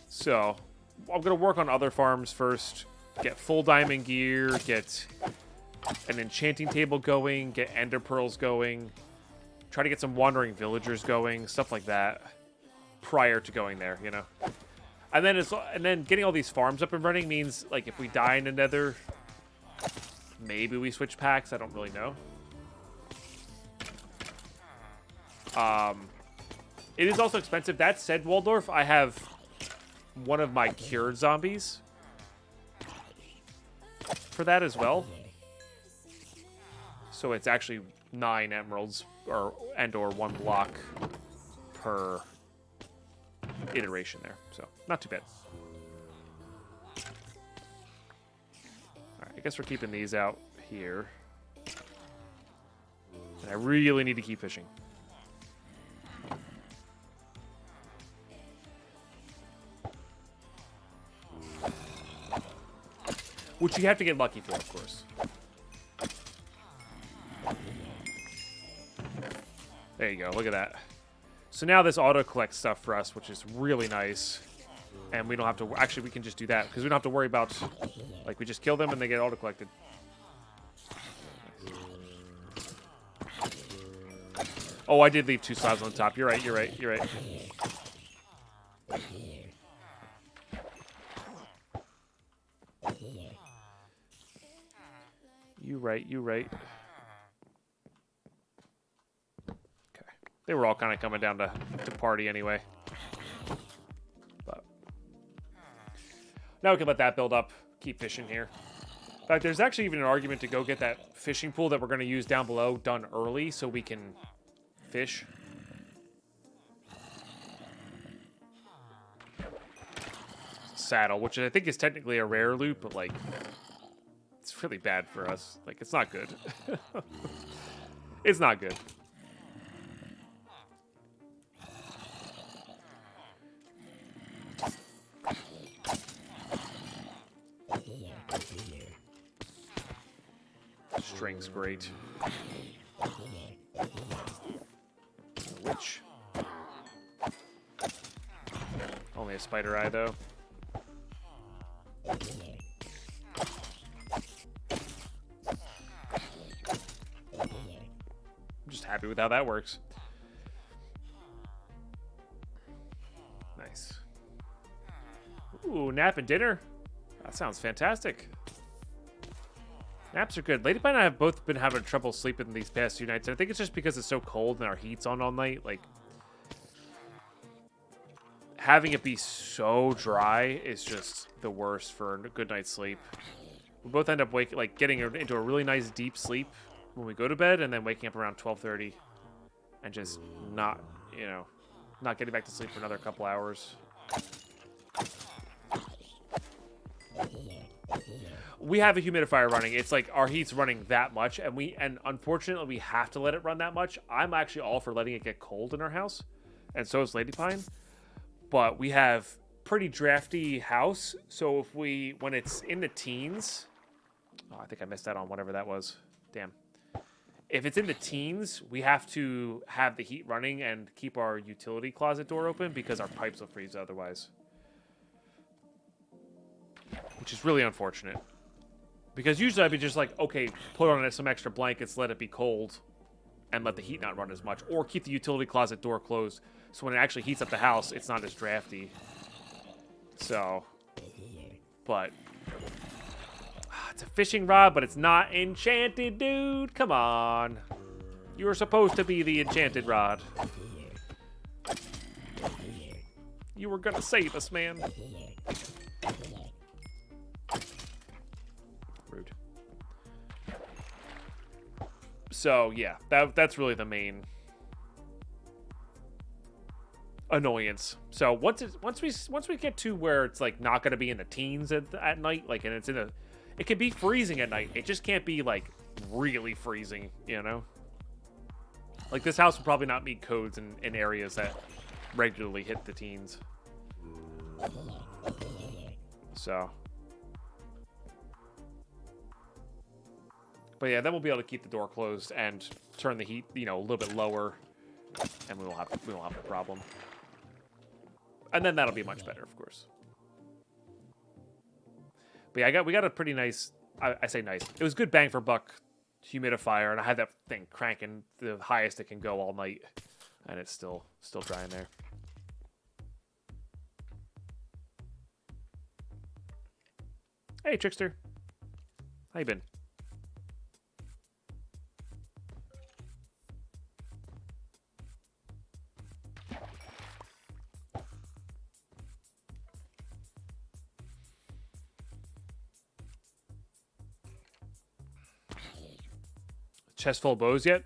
So I'm going to work on other farms first. Get full diamond gear, get an enchanting table going, get ender pearls going. Try to get some wandering villagers going, stuff like that. Prior to going there, you know. And then getting all these farms up and running means, like, if we die in the nether, maybe we switch packs. I don't really know. It is also expensive. That said, Waldorf, I have one of my cured zombies for that as well. So it's actually 9 emeralds or 1 block per iteration there. So not too bad. Alright, I guess we're keeping these out here. And I really need to keep fishing. Which you have to get lucky for, of course. There you go, look at that. So now this auto-collects stuff for us, which is really nice. And we don't have to... Actually, we can just do that, because we don't have to worry about... Like, we just kill them and they get auto-collected. Oh, I did leave 2 slabs on top. You're right, you're right, you're right. You right, you right. Okay. They were all kind of coming down to party anyway. But now we can let that build up. Keep fishing here. In fact, there's actually even an argument to go get that fishing pool that we're going to use down below done early so we can fish. Saddle, which I think is technically a rare loot, but like... It's really bad for us. Like, it's not good. It's not good. String's great. Witch. Only a spider eye, though. Happy with how that works. Nice. Ooh, nap and dinner. That sounds fantastic. Naps are good. Ladybug and I have both been having trouble sleeping these past 2 nights. And I think it's just because it's so cold and our heat's on all night. Like, having it be so dry is just the worst for a good night's sleep. We both end up getting into a really nice deep sleep when we go to bed, and then waking up around 12:30 and just not getting back to sleep for another couple hours. We have a humidifier running. It's like our heat's running that much, and unfortunately we have to let it run that much. I'm actually all for letting it get cold in our house, and so is Ladypine. But we have pretty drafty house, so when it's in the teens, I think I missed that on whatever that was. Damn. If it's in the teens, we have to have the heat running and keep our utility closet door open because our pipes will freeze otherwise. Which is really unfortunate. Because usually I'd be just like, okay, put on some extra blankets, let it be cold, and let the heat not run as much. Or keep the utility closet door closed, so when it actually heats up the house, it's not as drafty. So, but... it's a fishing rod, but it's not enchanted, dude. Come on. You were supposed to be the enchanted rod. You were gonna save us, man. Rude. So yeah, that's really the main annoyance. So once we get to where it's like not gonna be in the teens at night, like, and it can be freezing at night. It just can't be like really freezing, you know? Like this house will probably not meet codes in areas that regularly hit the teens. So. But yeah, then we'll be able to keep the door closed and turn the heat, a little bit lower, and we won't have a problem. And then that'll be much better, of course. But yeah, we got a pretty nice, I say nice, it was good bang for buck humidifier, and I had that thing cranking the highest it can go all night, and it's still drying there. Hey, Trickster. How you been? Chest full of bows yet?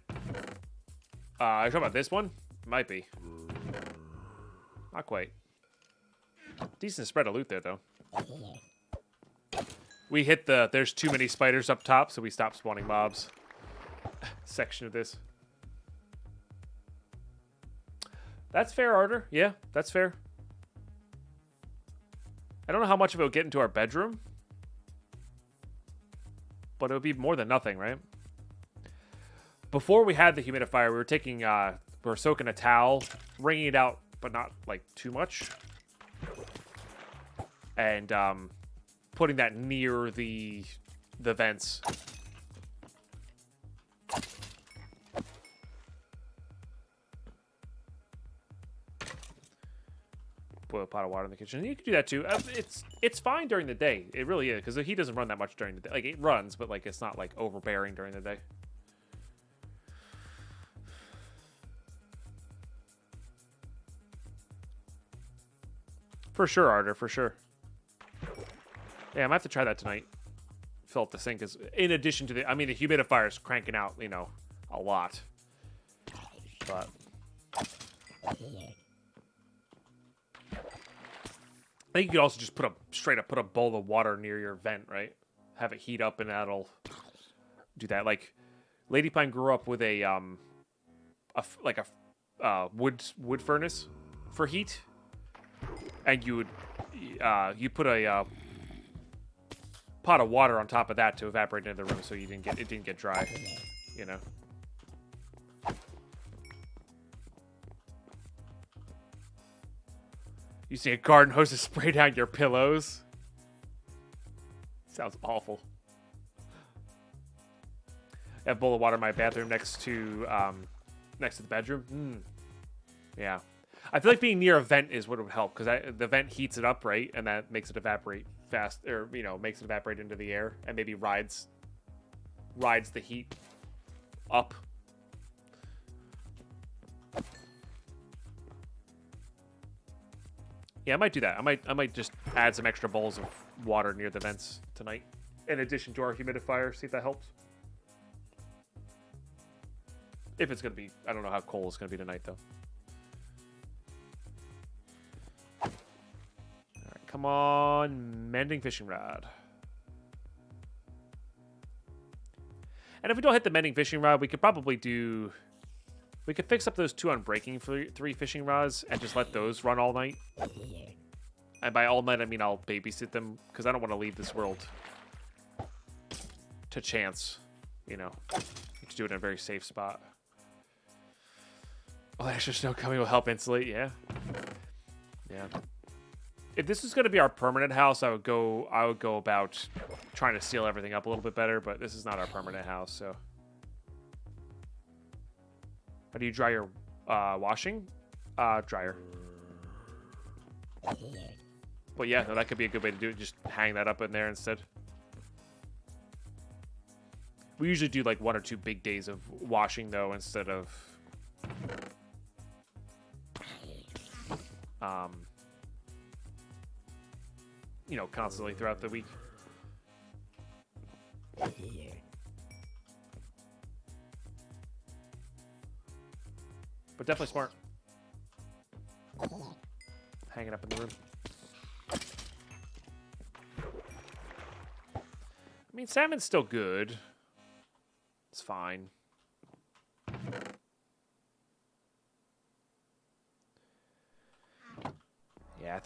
Are you talking about this one? Might be. Not quite. Decent spread of loot there, though. We hit the there's too many spiders up top, so we stopped spawning mobs section of this. That's fair, Arter. Yeah, that's fair. I don't know how much of it will get into our bedroom, but it would be more than nothing, right? Before we had the humidifier, we were soaking a towel, wringing it out, but not like too much, and putting that near the vents. Boil a pot of water in the kitchen. You can do that too. It's fine during the day. It really is, because the heat doesn't run that much during the day. Like, it runs, but like it's not like overbearing during the day. For sure, Arter, for sure. Yeah, I might have to try that tonight. Fill up the sink, is in addition to the humidifier is cranking out, a lot. But I think you could also just straight up put a bowl of water near your vent, right? Have it heat up, and that'll do that. Like, Ladypine grew up with a wood furnace for heat. And you put a pot of water on top of that to evaporate into the room, so it didn't get dry, You see a garden hose to spray down your pillows. Sounds awful. I have a bowl of water in my bathroom next to the bedroom. Yeah. I feel like being near a vent is what would help, because the vent heats it up, right? And that makes it evaporate fast, or, makes it evaporate into the air, and maybe rides rides the heat up. Yeah, I might do that. I might just add some extra bowls of water near the vents tonight, in addition to our humidifier. See if that helps. If it's gonna be, I don't know how cold it's gonna be tonight though. All right, come on, mending fishing rod. And if we don't hit the mending fishing rod, we could probably do. We could fix up those 2 unbreaking 3 fishing rods and just let those run all night. And by all night, I mean I'll babysit them because I don't want to leave this world to chance. You know, to do it in a very safe spot. Oh, the extra snow coming will help insulate. Yeah, yeah. If this is going to be our permanent house, I would go about trying to seal everything up a little bit better. But this is not our permanent house, so. How do you dry your washing? Dryer. But yeah, no, that could be a good way to do it. Just hang that up in there instead. We usually do like 1 or 2 big days of washing though, instead of you know, constantly throughout the week. But definitely smart. Hanging up in the room. I mean, salmon's still good. It's fine. Yeah, I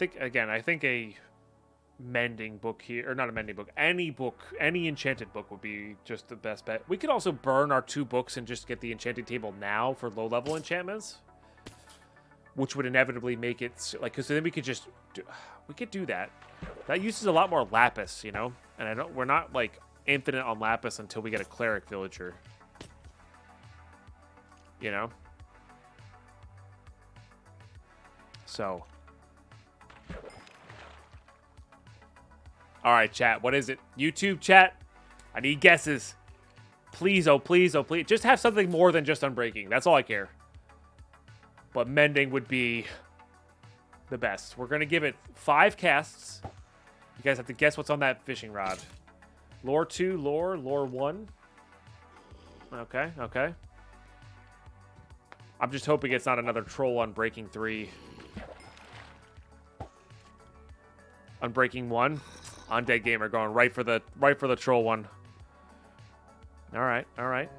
think a mending book here, or not a mending book, any enchanted book would be just the best bet. We could also burn our 2 books and just get the enchanting table now for low-level enchantments, which would inevitably make it like, because then we could just do that. That uses a lot more lapis, you know, and we're not like infinite on lapis until we get a cleric villager, you know. So. All right, chat. What is it? YouTube chat? I need guesses. Please, oh please, oh please. Just have something more than just unbreaking. That's all I care. But mending would be the best. We're going to give it 5 casts. You guys have to guess what's on that fishing rod. Lore 2, lore 1. Okay, okay. I'm just hoping it's not another troll unbreaking 3. Unbreaking 1. Undead Gamer going right for the troll one. All right, all right.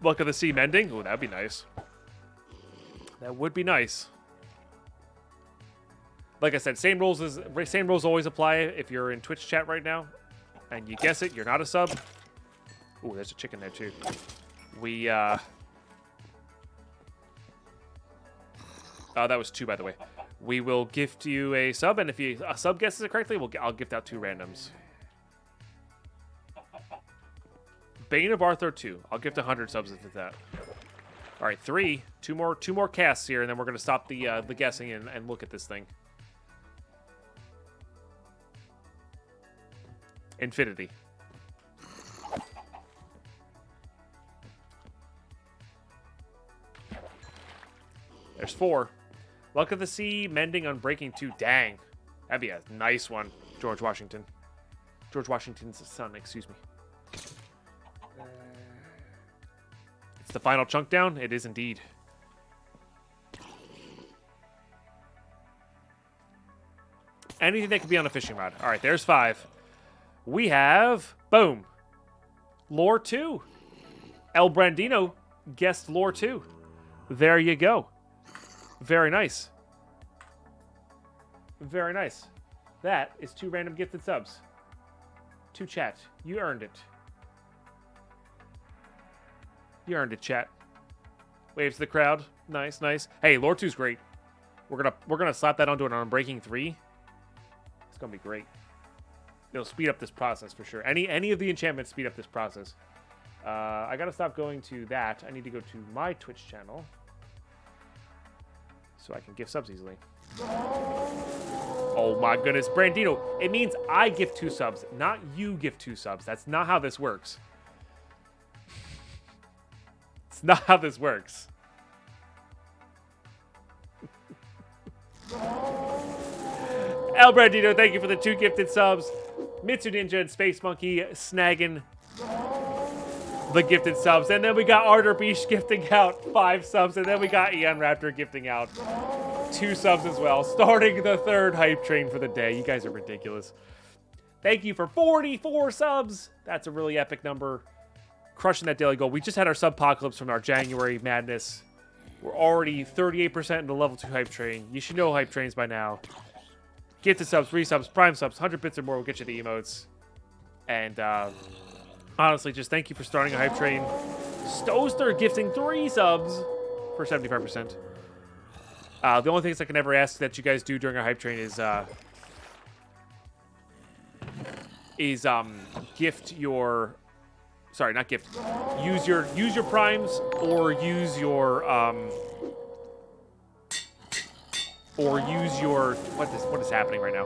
Luck of the Sea mending. Ooh, that'd be nice. That would be nice. Like I said, same rules always apply if you're in Twitch chat right now, and you guess it, you're not a sub. Ooh, there's a chicken there too. We oh, that was 2, by the way. We will gift you a sub, and if a sub guesses it correctly, I'll gift out 2 randoms. Bane of Arthur 2. I'll gift 100 subs if it's that. All right, 3. Two more casts here, and then we're gonna stop the guessing and look at this thing. Infinity. There's 4. Luck of the Sea, mending, unbreaking 2. Dang. That'd be a nice one. George Washington. George Washington's son, excuse me. It's the final chunk down? It is indeed. Anything that could be on a fishing rod. All right, there's 5. We have, boom, Lore 2. El Brandino guessed Lore 2. There you go. Very nice. Very nice. That is 2 random gifted subs. To chat. You earned it. You earned it, chat. Waves to the crowd. Nice, nice. Hey, Lore 2's great. We're gonna slap that onto an Unbreaking 3. It's gonna be great. It'll speed up this process for sure. Any of the enchantments speed up this process. I gotta stop going to that. I need to go to my Twitch channel so I can give subs easily. Oh my goodness, Brandino. It means I gift 2 subs, not you gift 2 subs. That's not how this works. It's not how this works. El Brandino, thank you for the 2 gifted subs. Mitsu Ninja and Space Monkey snagging the gifted subs. And then we got Arter Beach gifting out 5 subs. And then we got Eon Raptor gifting out 2 subs as well. Starting the 3rd hype train for the day. You guys are ridiculous. Thank you for 44 subs. That's a really epic number. Crushing that daily goal. We just had our subpocalypse from our January madness. We're already 38% into level 2 hype train. You should know hype trains by now. Gifted subs, resubs, prime subs, 100 bits or more will get you the emotes. And honestly, just thank you for starting a hype train. Stoster gifting 3 subs for 75%. The only things I can ever ask that you guys do during a hype train is gift your, sorry, not gift. Use your primes or use your what is happening right now?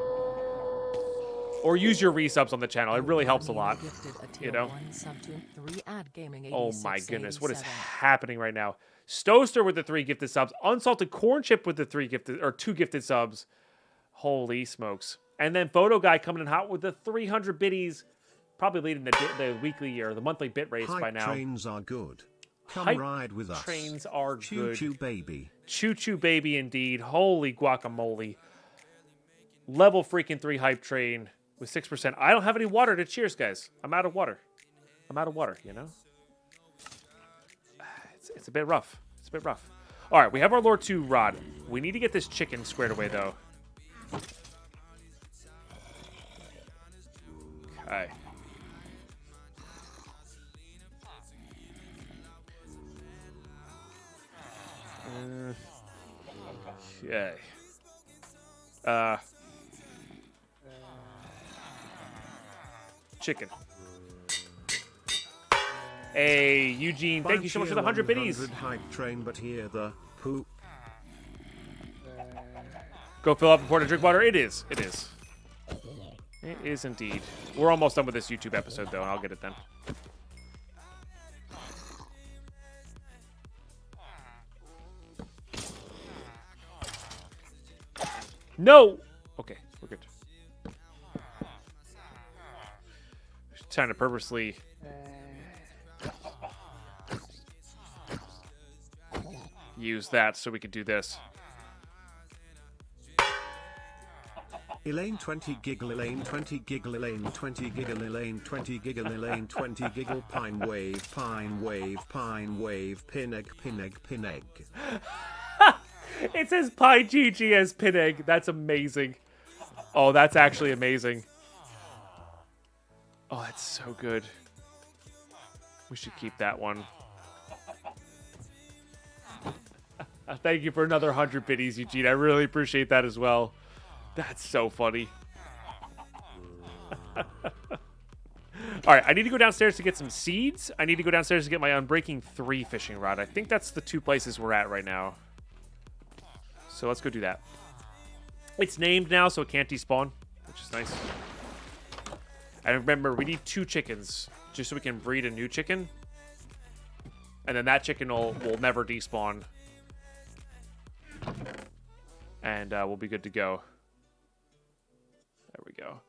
Or use your resubs on the channel. It really helps a lot. You know? Oh my goodness, what is happening right now? Stoster with the 3 gifted subs. Unsalted Corn Chip with the 2 gifted subs. Holy smokes. And then Photo Guy coming in hot with the 300 biddies. Probably leading the weekly or the monthly bit race by now. Trains are good. Come Hype ride with us. Trains are good. Choo-choo baby. Choo-choo baby indeed. Holy guacamole. Level freaking 3 hype train with 6%. I don't have any water to cheers, guys. I'm out of water. I'm out of water, you know? It's a bit rough. It's a bit rough. All right, we have our Lord 2 rod. We need to get this chicken squared away, though. Okay. Okay. Chicken. Hey, Eugene, thank you so much for the 100 biddies. Hype train, but here the poop. Go fill up and pour to drink water. It is. It is. It is indeed. We're almost done with this YouTube episode, though, and I'll get it then. No! Okay, we're good. Trying to purposely... use that so we could do this. Elaine 20 giggle, Elaine 20 giggle, Elaine 20 giggle, Elaine 20 giggle, Elaine 20 giggle, pine wave, pine wave, pine wave, pin egg, pin egg, pin egg. It says Pie GG as pin egg. That's amazing. Oh, that's actually amazing. Oh, that's so good. We should keep that one. Thank you for another 100 biddies, Eugene. I really appreciate that as well. That's so funny. All right, I need to go downstairs to get some seeds. I need to go downstairs to get my Unbreaking 3 fishing rod. I think that's the 2 places we're at right now. So let's go do that. It's named now, so it can't despawn, which is nice. And remember, we need 2 chickens just so we can breed a new chicken. And then that chicken will never despawn. And we'll be good to go. There we go.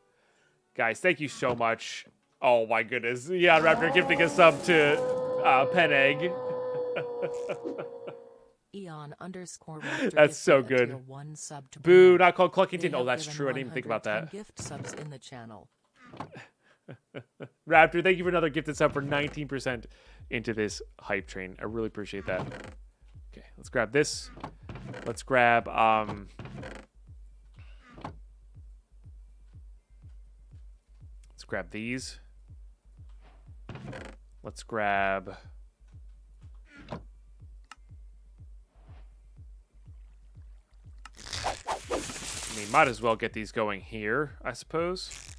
Guys, thank you so much. Oh my goodness. Yeah, Raptor gifting a sub to Pen Egg. Eon _Raptor. That's so good. Boo, not called Cluckington. Oh, that's true. I didn't even think about that. Gift subs in the channel. Raptor, thank you for another gifted sub for 19% into this hype train. I really appreciate that. Okay, let's grab this. Let's grab let's grab these. Let's grab I mean, might as well get these going here, I suppose.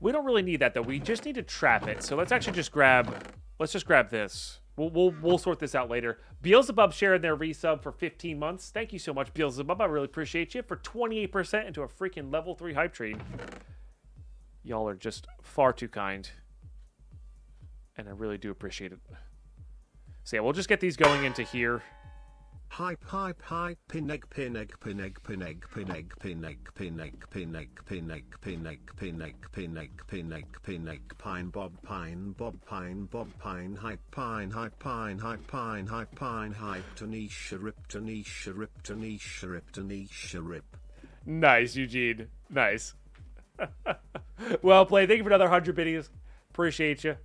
We don't really need that, though. We just need to trap it. So let's actually just grab... Let's just grab this. We'll sort this out later. Beelzebub sharing their resub for 15 months. Thank you so much, Beelzebub. I really appreciate you for 28% into a freaking level 3 hype train. Y'all are just far too kind. And I really do appreciate it. So yeah, we'll just get these going into here. Hype, pineg, pineg, pineg, pineg, pineg, pineg, pineg, pineg, pineg, pineg, pineg, pineg, pineg, pineg, pine, bob, pine, hype, pine, hype, pine, hype, pine, hype, pine, hype, Tanisha, rip, Tanisha, rip, Tanisha, rip, Tanisha, rip. Nice, Eugene. Nice. Well played. Thank you for another 100 biddies. Appreciate you.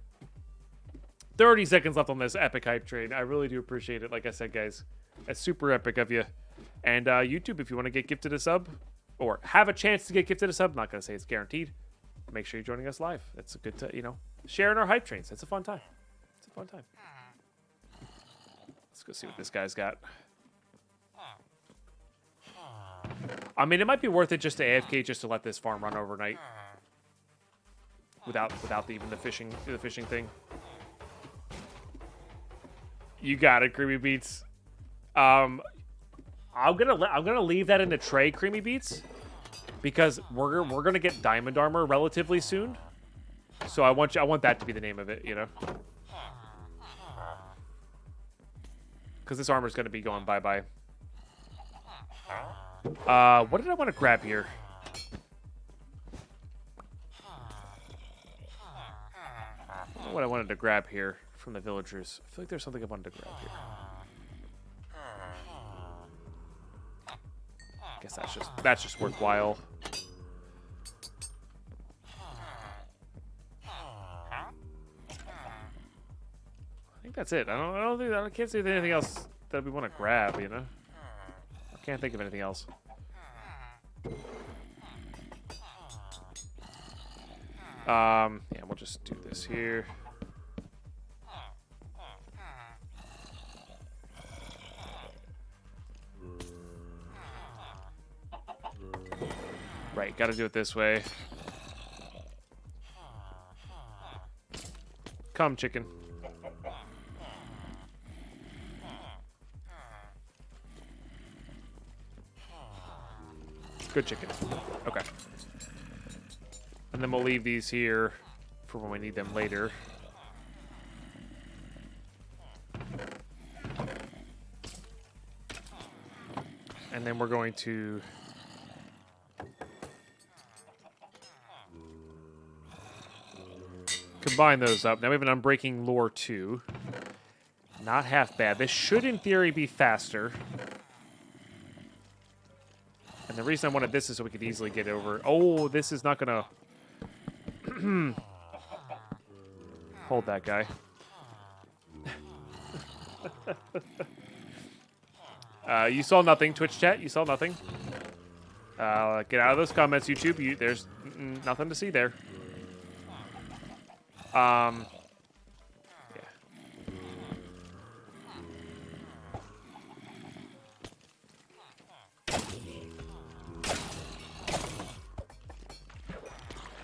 30 seconds left on this epic hype train. I really do appreciate it. Like I said, guys. That's super epic of you. And YouTube, if you want to get gifted a sub, or have a chance to get gifted a sub, I'm not going to say it's guaranteed, make sure you're joining us live. That's a good, sharing our hype trains. That's a fun time. It's a fun time. Let's go see what this guy's got. I mean, it might be worth it just to AFK just to let this farm run overnight. Without even the fishing thing. You got it, Creamy Beats. I'm gonna leave that in the tray, Creamy Beats, because we're gonna get diamond armor relatively soon. So I want that to be the name of it, because this armor's gonna be going bye-bye. What did I want to grab here? I don't know what I wanted to grab here from the villagers. I feel like there's something I wanted to grab here. I guess that's just worthwhile. I think that's it. I can't see anything else that we want to grab, I can't think of anything else. Yeah, we'll just do this here. Right, gotta do it this way. Come, chicken. Good chicken. Okay. And then we'll leave these here for when we need them later. And then we're going to combine those up. Now we have an Unbreaking Lore 2. Not half bad. This should, in theory, be faster. And the reason I wanted this is so we could easily get over... Oh, this is not going to... Hold that guy. You saw nothing, Twitch chat. You saw nothing. Get out of those comments, YouTube. There's nothing to see there. Yeah.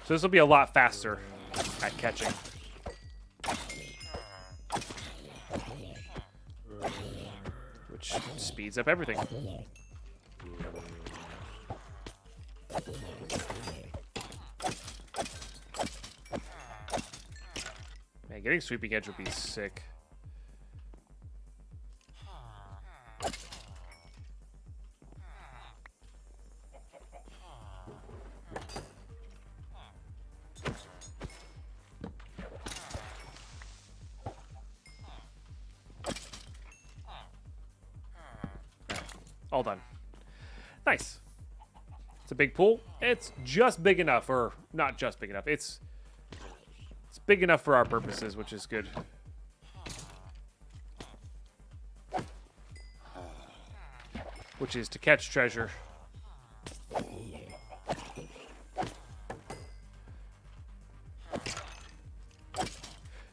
So this will be a lot faster at catching. Which speeds up everything. Man, getting Sweeping Edge would be sick. All done. Nice. It's a big pool. It's just big enough, or not just big enough. It's big enough for our purposes, which is good. Which is to catch treasure.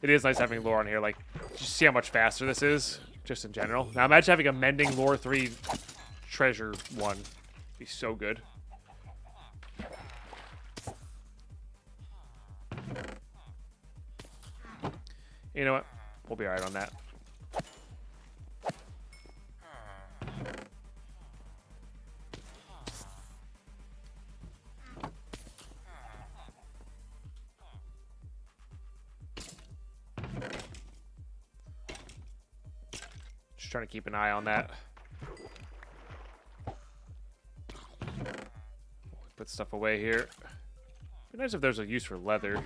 It is nice having lore on here. Like, just see how much faster this is, just in general. Now imagine having a Mending Lore 3 treasure one. It'd be so good. You know what? We'll be alright on that. Trying to keep an eye on that. Put stuff away here. Be nice if there's a use for leather.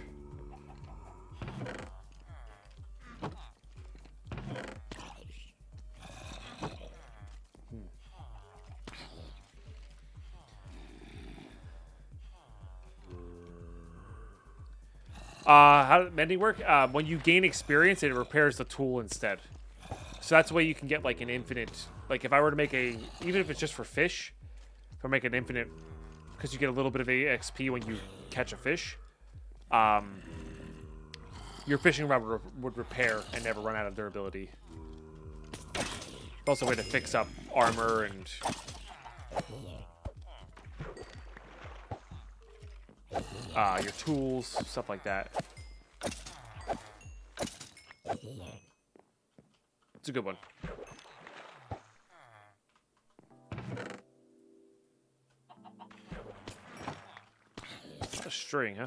How does mending work? When you gain experience, it repairs the tool instead. So that's the way you can get like an infinite. Like if I were to make a, even if it's just for fish, if I make an infinite, because you get a little bit of XP when you catch a fish, your fishing rod would repair and never run out of durability. It's also a way to fix up armor and your tools, stuff like that. It's a good one. A string, huh?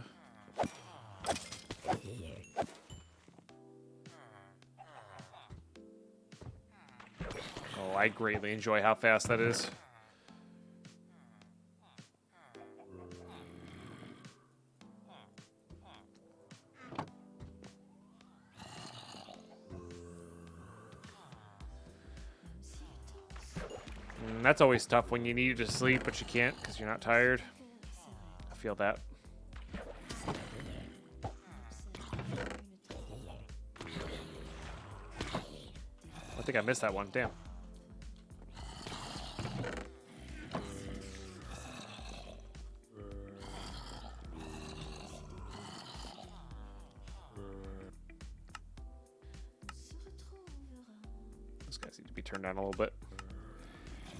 Oh, I greatly enjoy how fast that is. That's always tough when you need to sleep, but you can't because you're not tired. I feel that. I think I missed that one. Damn. Those guys need to be turned down a little bit.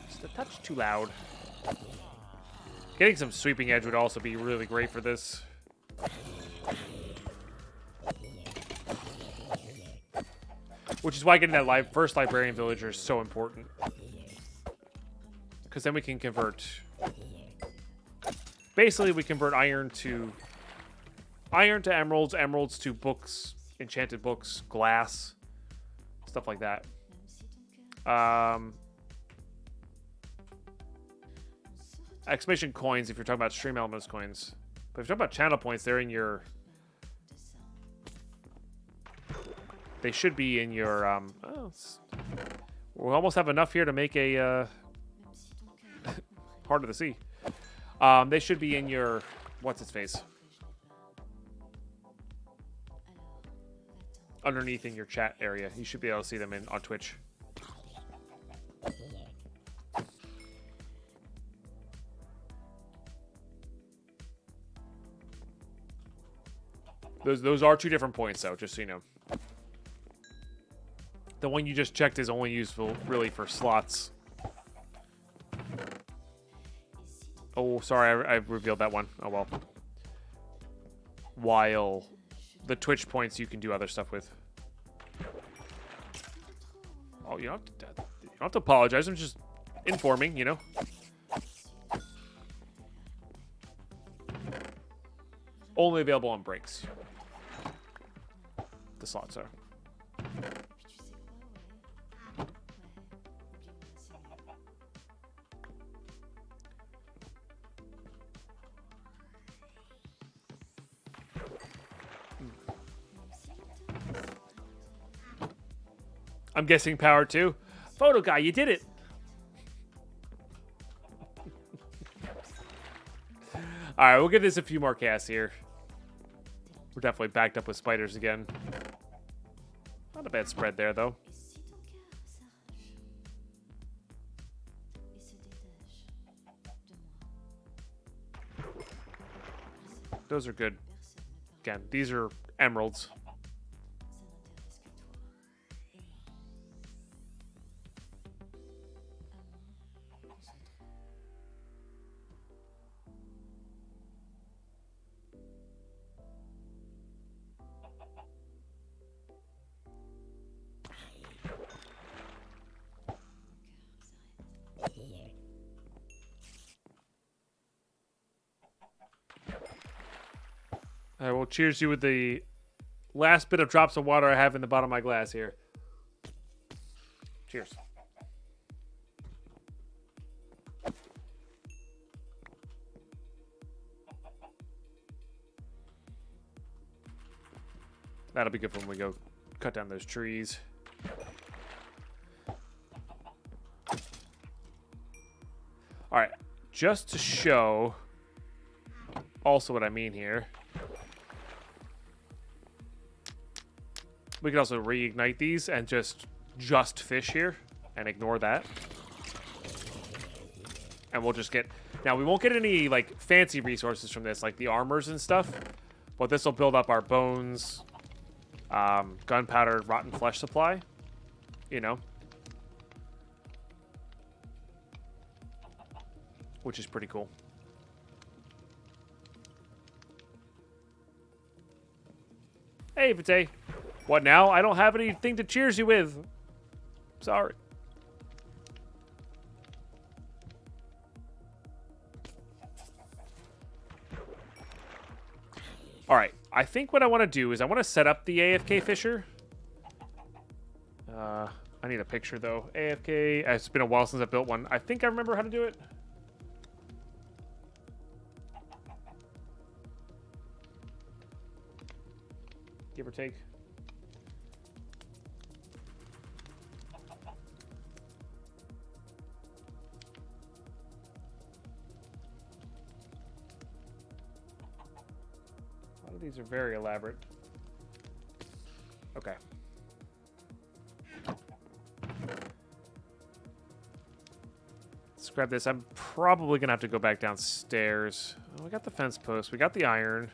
Just a touch too loud. Getting some sweeping edge would also be really great for this. Which is why getting that first librarian villager is so important. Because then we can convert... Basically, we convert iron to emeralds, emeralds to books, enchanted books, glass, stuff like that. Exclamation coins if you're talking about stream elements coins. But if you're talking about channel points, they're in your... They should be in your... we almost have enough here to make a... Heart of the Sea. They should be in your... What's its face? Underneath in your chat area. You should be able to see them on Twitch. Those are two different points, though, just so you know. The one you just checked is only useful, really, for slots. Oh, sorry, I revealed that one. Oh, well. While the Twitch points you can do other stuff with. Oh, you don't have to apologize. I'm just informing, you know? Only available on breaks. The slots are. I'm guessing power 2. Photo guy, you did it. All right, we'll give this a few more casts here. We're definitely backed up with spiders again. Not a bad spread there, though. Those are good. Again, these are emeralds. I will cheers you with the last bit of drops of water I have in the bottom of my glass here. Cheers. That'll be good for when we go cut down those trees. All right, just to show also what I mean here, we can also reignite these and just fish here and ignore that. And we'll just get... Now, we won't get any, like, fancy resources from this, like the armors and stuff. But this will build up our bones, gunpowder, rotten flesh supply. You know? Which is pretty cool. Hey, Vite. What now? I don't have anything to cheers you with. Sorry. All right. I think what I want to do is I want to set up the AFK Fisher. I need a picture, though. AFK. It's been a while since I built one. I think I remember how to do it. Give or take. A lot of these are very elaborate. Okay. Let's grab this. I'm probably going to have to go back downstairs. Oh, we got the fence post. We got the iron.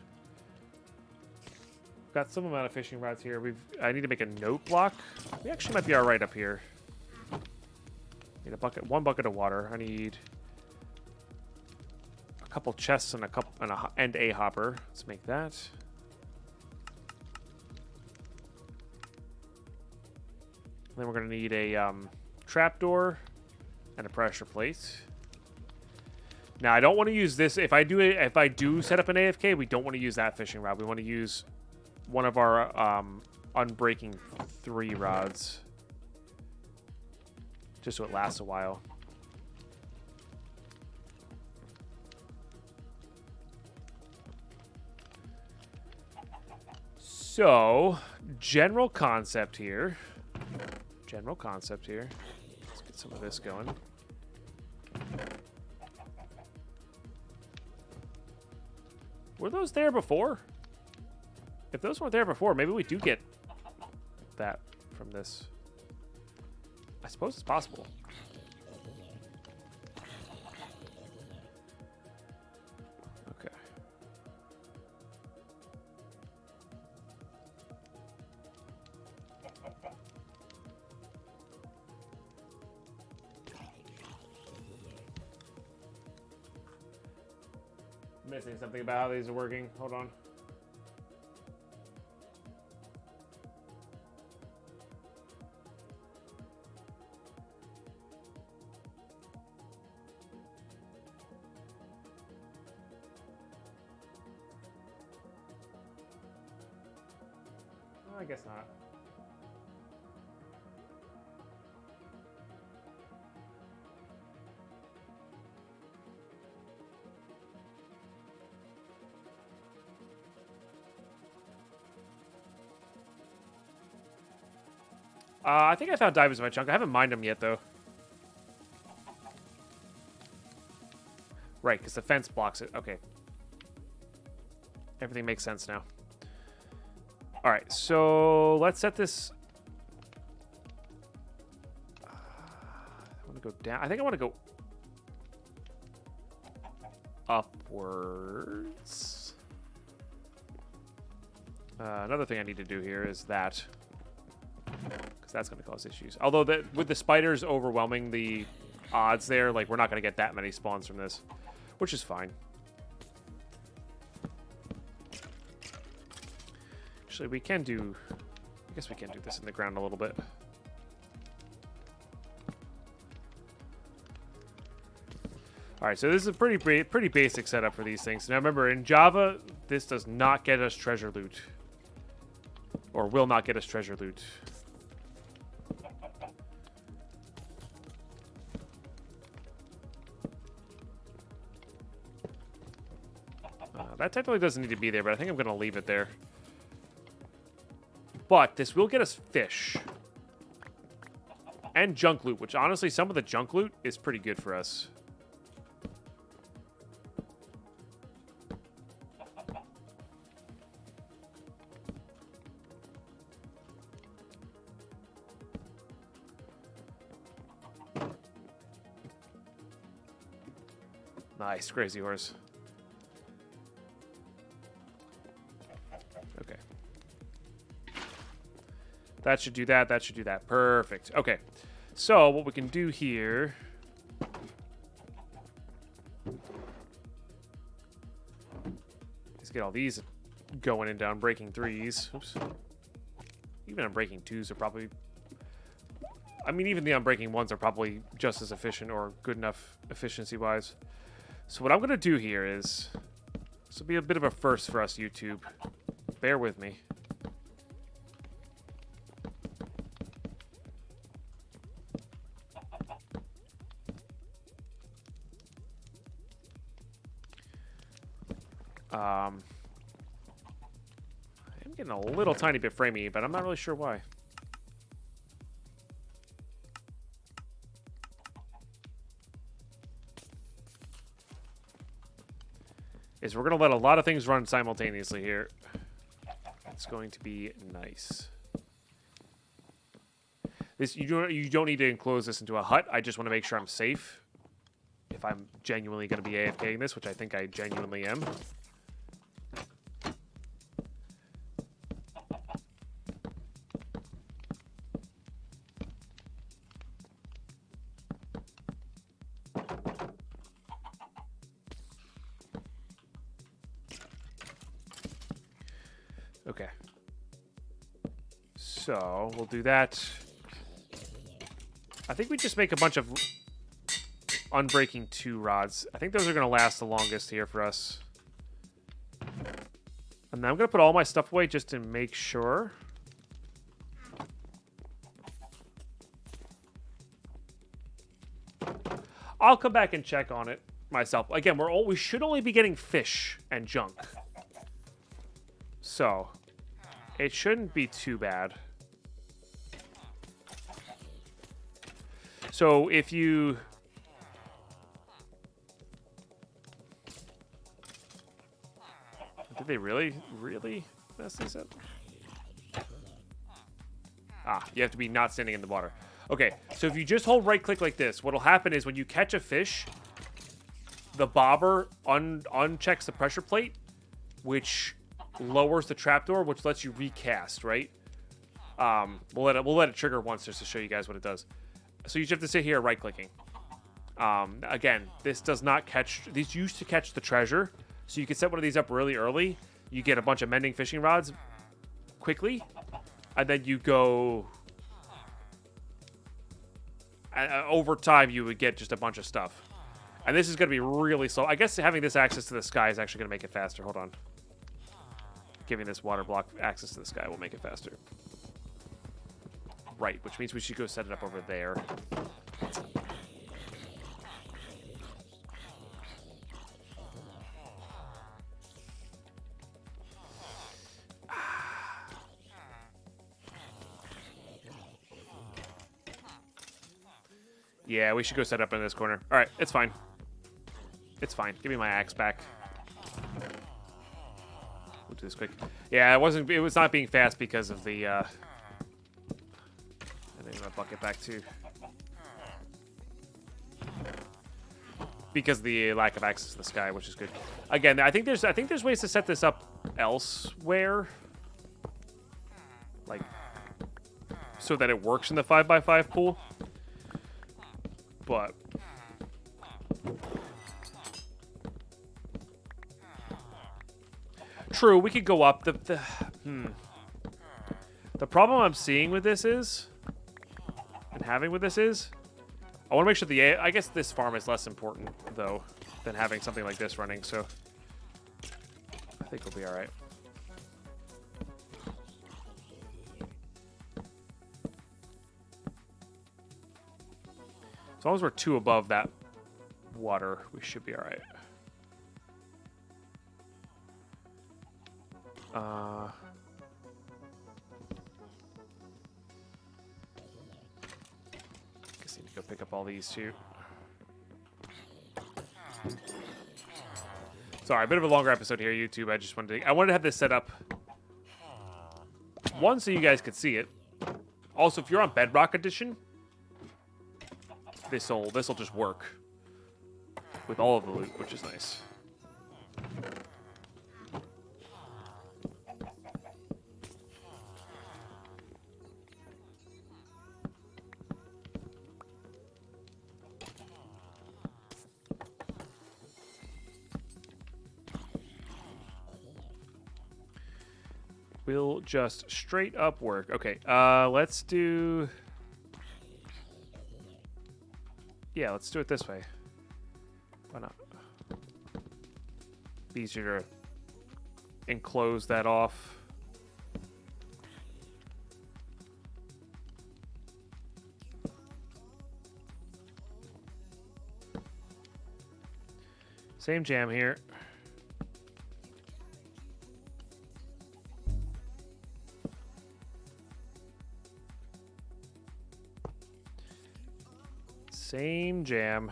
Got some amount of fishing rods here. I need to make a note block. We actually might be all right up here. Need a bucket, one bucket of water. I need a couple chests and a hopper. Let's make that. Then we're gonna need a trapdoor and a pressure plate. Now I don't want to use this. If I do set up an AFK, we don't want to use that fishing rod. We want to use one of our unbreaking 3 rods, just so it lasts a while. So, general concept here. Let's get some of this going. Were those there before? If those weren't there before, maybe we do get that from this. I suppose it's possible. Okay. Missing something about how these are working. Hold on. I guess not. I think I found diamonds in my chunk. I haven't mined them yet, though. Right, because the fence blocks it. Okay. Everything makes sense now. All right, so let's set this. I want to go down. I think I want to go upwards. Another thing I need to do here is that, because that's going to cause issues. Although with the spiders overwhelming the odds there, like we're not going to get that many spawns from this, which is fine. Actually, we can do... I guess we can do this in the ground a little bit. Alright, so this is a pretty basic setup for these things. Now remember, in Java, this does not get us treasure loot. Or will not get us treasure loot. That technically doesn't need to be there, but I think I'm going to leave it there. But this will get us fish. And junk loot, which honestly, some of the junk loot is pretty good for us. Nice, crazy horse. Okay. That should do that. That should do that. Perfect. Okay. So what we can do here is get all these going into unbreaking 3s. Oops. Even unbreaking 2s are probably... I mean, even the unbreaking 1s are probably just as efficient or good enough efficiency-wise. So what I'm going to do here is... This will be a bit of a first for us, YouTube. Bear with me. I'm getting a little tiny bit framey, but I'm not really sure why. Is we're going to let a lot of things run simultaneously here. It's going to be nice. This you don't need to enclose this into a hut. I just want to make sure I'm safe. If I'm genuinely going to be AFKing this, which I think I genuinely am. Okay. So, we'll do that. I think we just make a bunch of unbreaking 2 rods. I think those are going to last the longest here for us. And then I'm going to put all my stuff away just to make sure. I'll come back and check on it myself. Again, we should only be getting fish and junk. So, it shouldn't be too bad. So, if you... Did they really mess this up? Ah, you have to be not standing in the water. Okay, so if you just hold right-click like this, what'll happen is when you catch a fish, the bobber unchecks the pressure plate, which lowers the trapdoor, which lets you recast, right? We'll let it trigger once just to show you guys what it does. So you just have to sit here right-clicking. Again, this does not catch... These used to catch the treasure, so you can set one of these up really early. You get a bunch of mending fishing rods quickly, and then you go... over time, you would get just a bunch of stuff. And this is going to be really slow. I guess having this access to the sky is actually going to make it faster. Hold on. Giving this water block access to the sky will make it faster. Right, which means we should go set it up over there. Yeah, we should go set up in this corner. All right, it's fine. It's fine. Give me my axe back. We'll do this quick. Yeah, it was not being fast because of the I need my bucket back too. Because of the lack of access to the sky, which is good. Again, I think there's ways to set this up elsewhere. Like so that it works in the 5x5 pool. But true, we could go up. The problem I'm seeing with this is, and having with this is, I want to make sure I guess this farm is less important though than having something like this running. So I think we'll be all right. As long as we're 2 above that water, we should be all right. Pick up all these too. Sorry, a bit of a longer episode here, YouTube. I wanted to have this set up. One, so you guys could see it. Also, if you're on Bedrock Edition, this'll just work with all of the loot, which is nice. Will just straight up work. Okay, let's do... Yeah, let's do it this way. Why not? Easier to enclose that off. Same jam here. Same jam.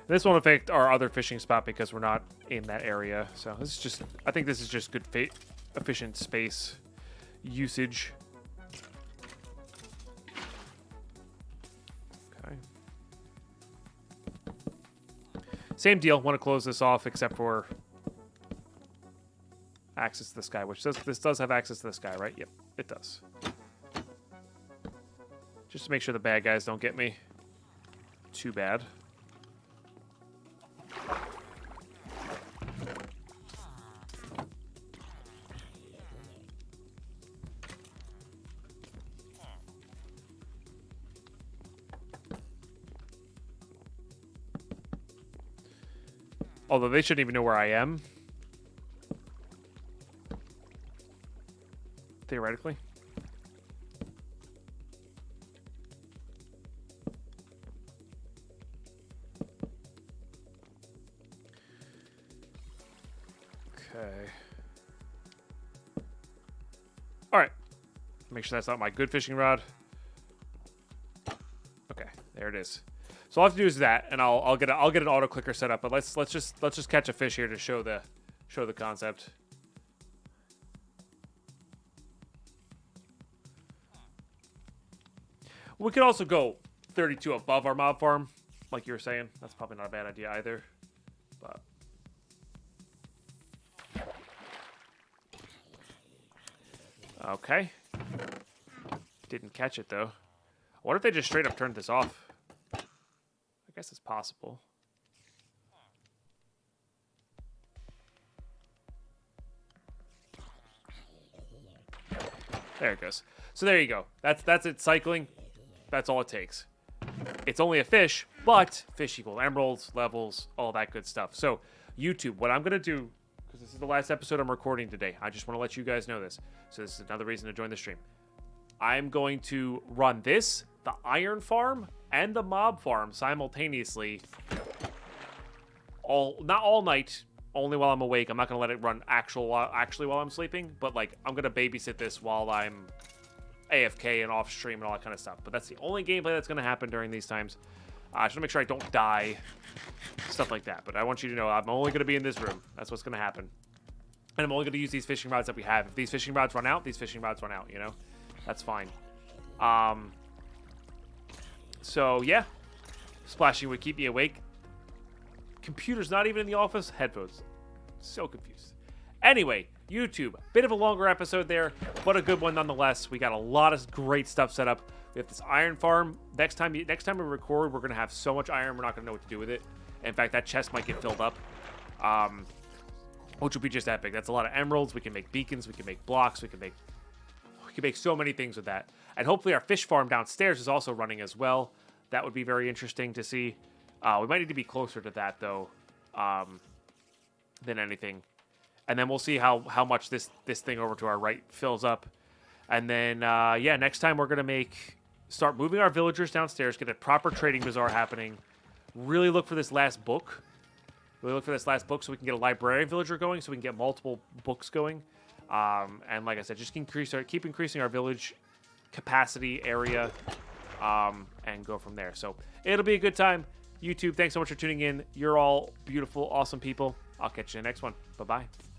This won't affect our other fishing spot because we're not in that area. So this is just, I think this is just good efficient space usage. Okay. Same deal. Want to close this off except for access to the sky, which this does have access to the sky, right? Yep, it does. Just to make sure the bad guys don't get me too bad. Although they shouldn't even know where I am. Theoretically. Okay. All right. Make sure that's not my good fishing rod. Okay, there it is. So all I have to do is that, and I'll get an auto clicker set up. But let's just catch a fish here to show the concept. We could also go 32 above our mob farm, like you were saying. That's probably not a bad idea either. But okay. Didn't catch it though. What if they just straight up turned this off? I guess it's possible. There it goes. So there you go. That's it cycling. That's all it takes. It's only a fish, but fish equal emeralds, levels, all that good stuff. So YouTube, what I'm going to do, because this is the last episode I'm recording today, I just want to let you guys know this. So this is another reason to join the stream. I'm going to run this, the iron farm, and the mob farm simultaneously. Not all night, only while I'm awake. I'm not going to let it run actually while I'm sleeping, but like I'm going to babysit this while I'm AFK and off stream and all that kind of stuff. But that's the only gameplay that's going to happen during these times. I just want to make sure I don't die, stuff like that. But I want you to know I'm only going to be in this room. That's what's going to happen. And I'm only going to use these fishing rods that we have. If these fishing rods run out, these fishing rods run out, you know? That's fine. So, yeah. Splashing would keep me awake. Computer's not even in the office. Headphones. So confused. Anyway, YouTube. Bit of a longer episode there, but a good one nonetheless. We got a lot of great stuff set up. We have this iron farm. Next time we record, we're going to have so much iron, we're not going to know what to do with it. In fact, that chest might get filled up. Which would be just epic. That's a lot of emeralds. We can make beacons. We can make blocks. We can make so many things with that. And hopefully our fish farm downstairs is also running as well. That would be very interesting to see. We might need to be closer to that, though, than anything. And then we'll see how much this thing over to our right fills up. And then, yeah, next time we're going to start moving our villagers downstairs, get a proper trading bazaar happening. Really look for this last book. Really look for this last book so we can get a librarian villager going, so we can get multiple books going. And like I said, just keep increasing our village capacity area, and go from there. So it'll be a good time. YouTube, thanks so much for tuning in. You're all beautiful, awesome people. I'll catch you in the next one. Bye-bye.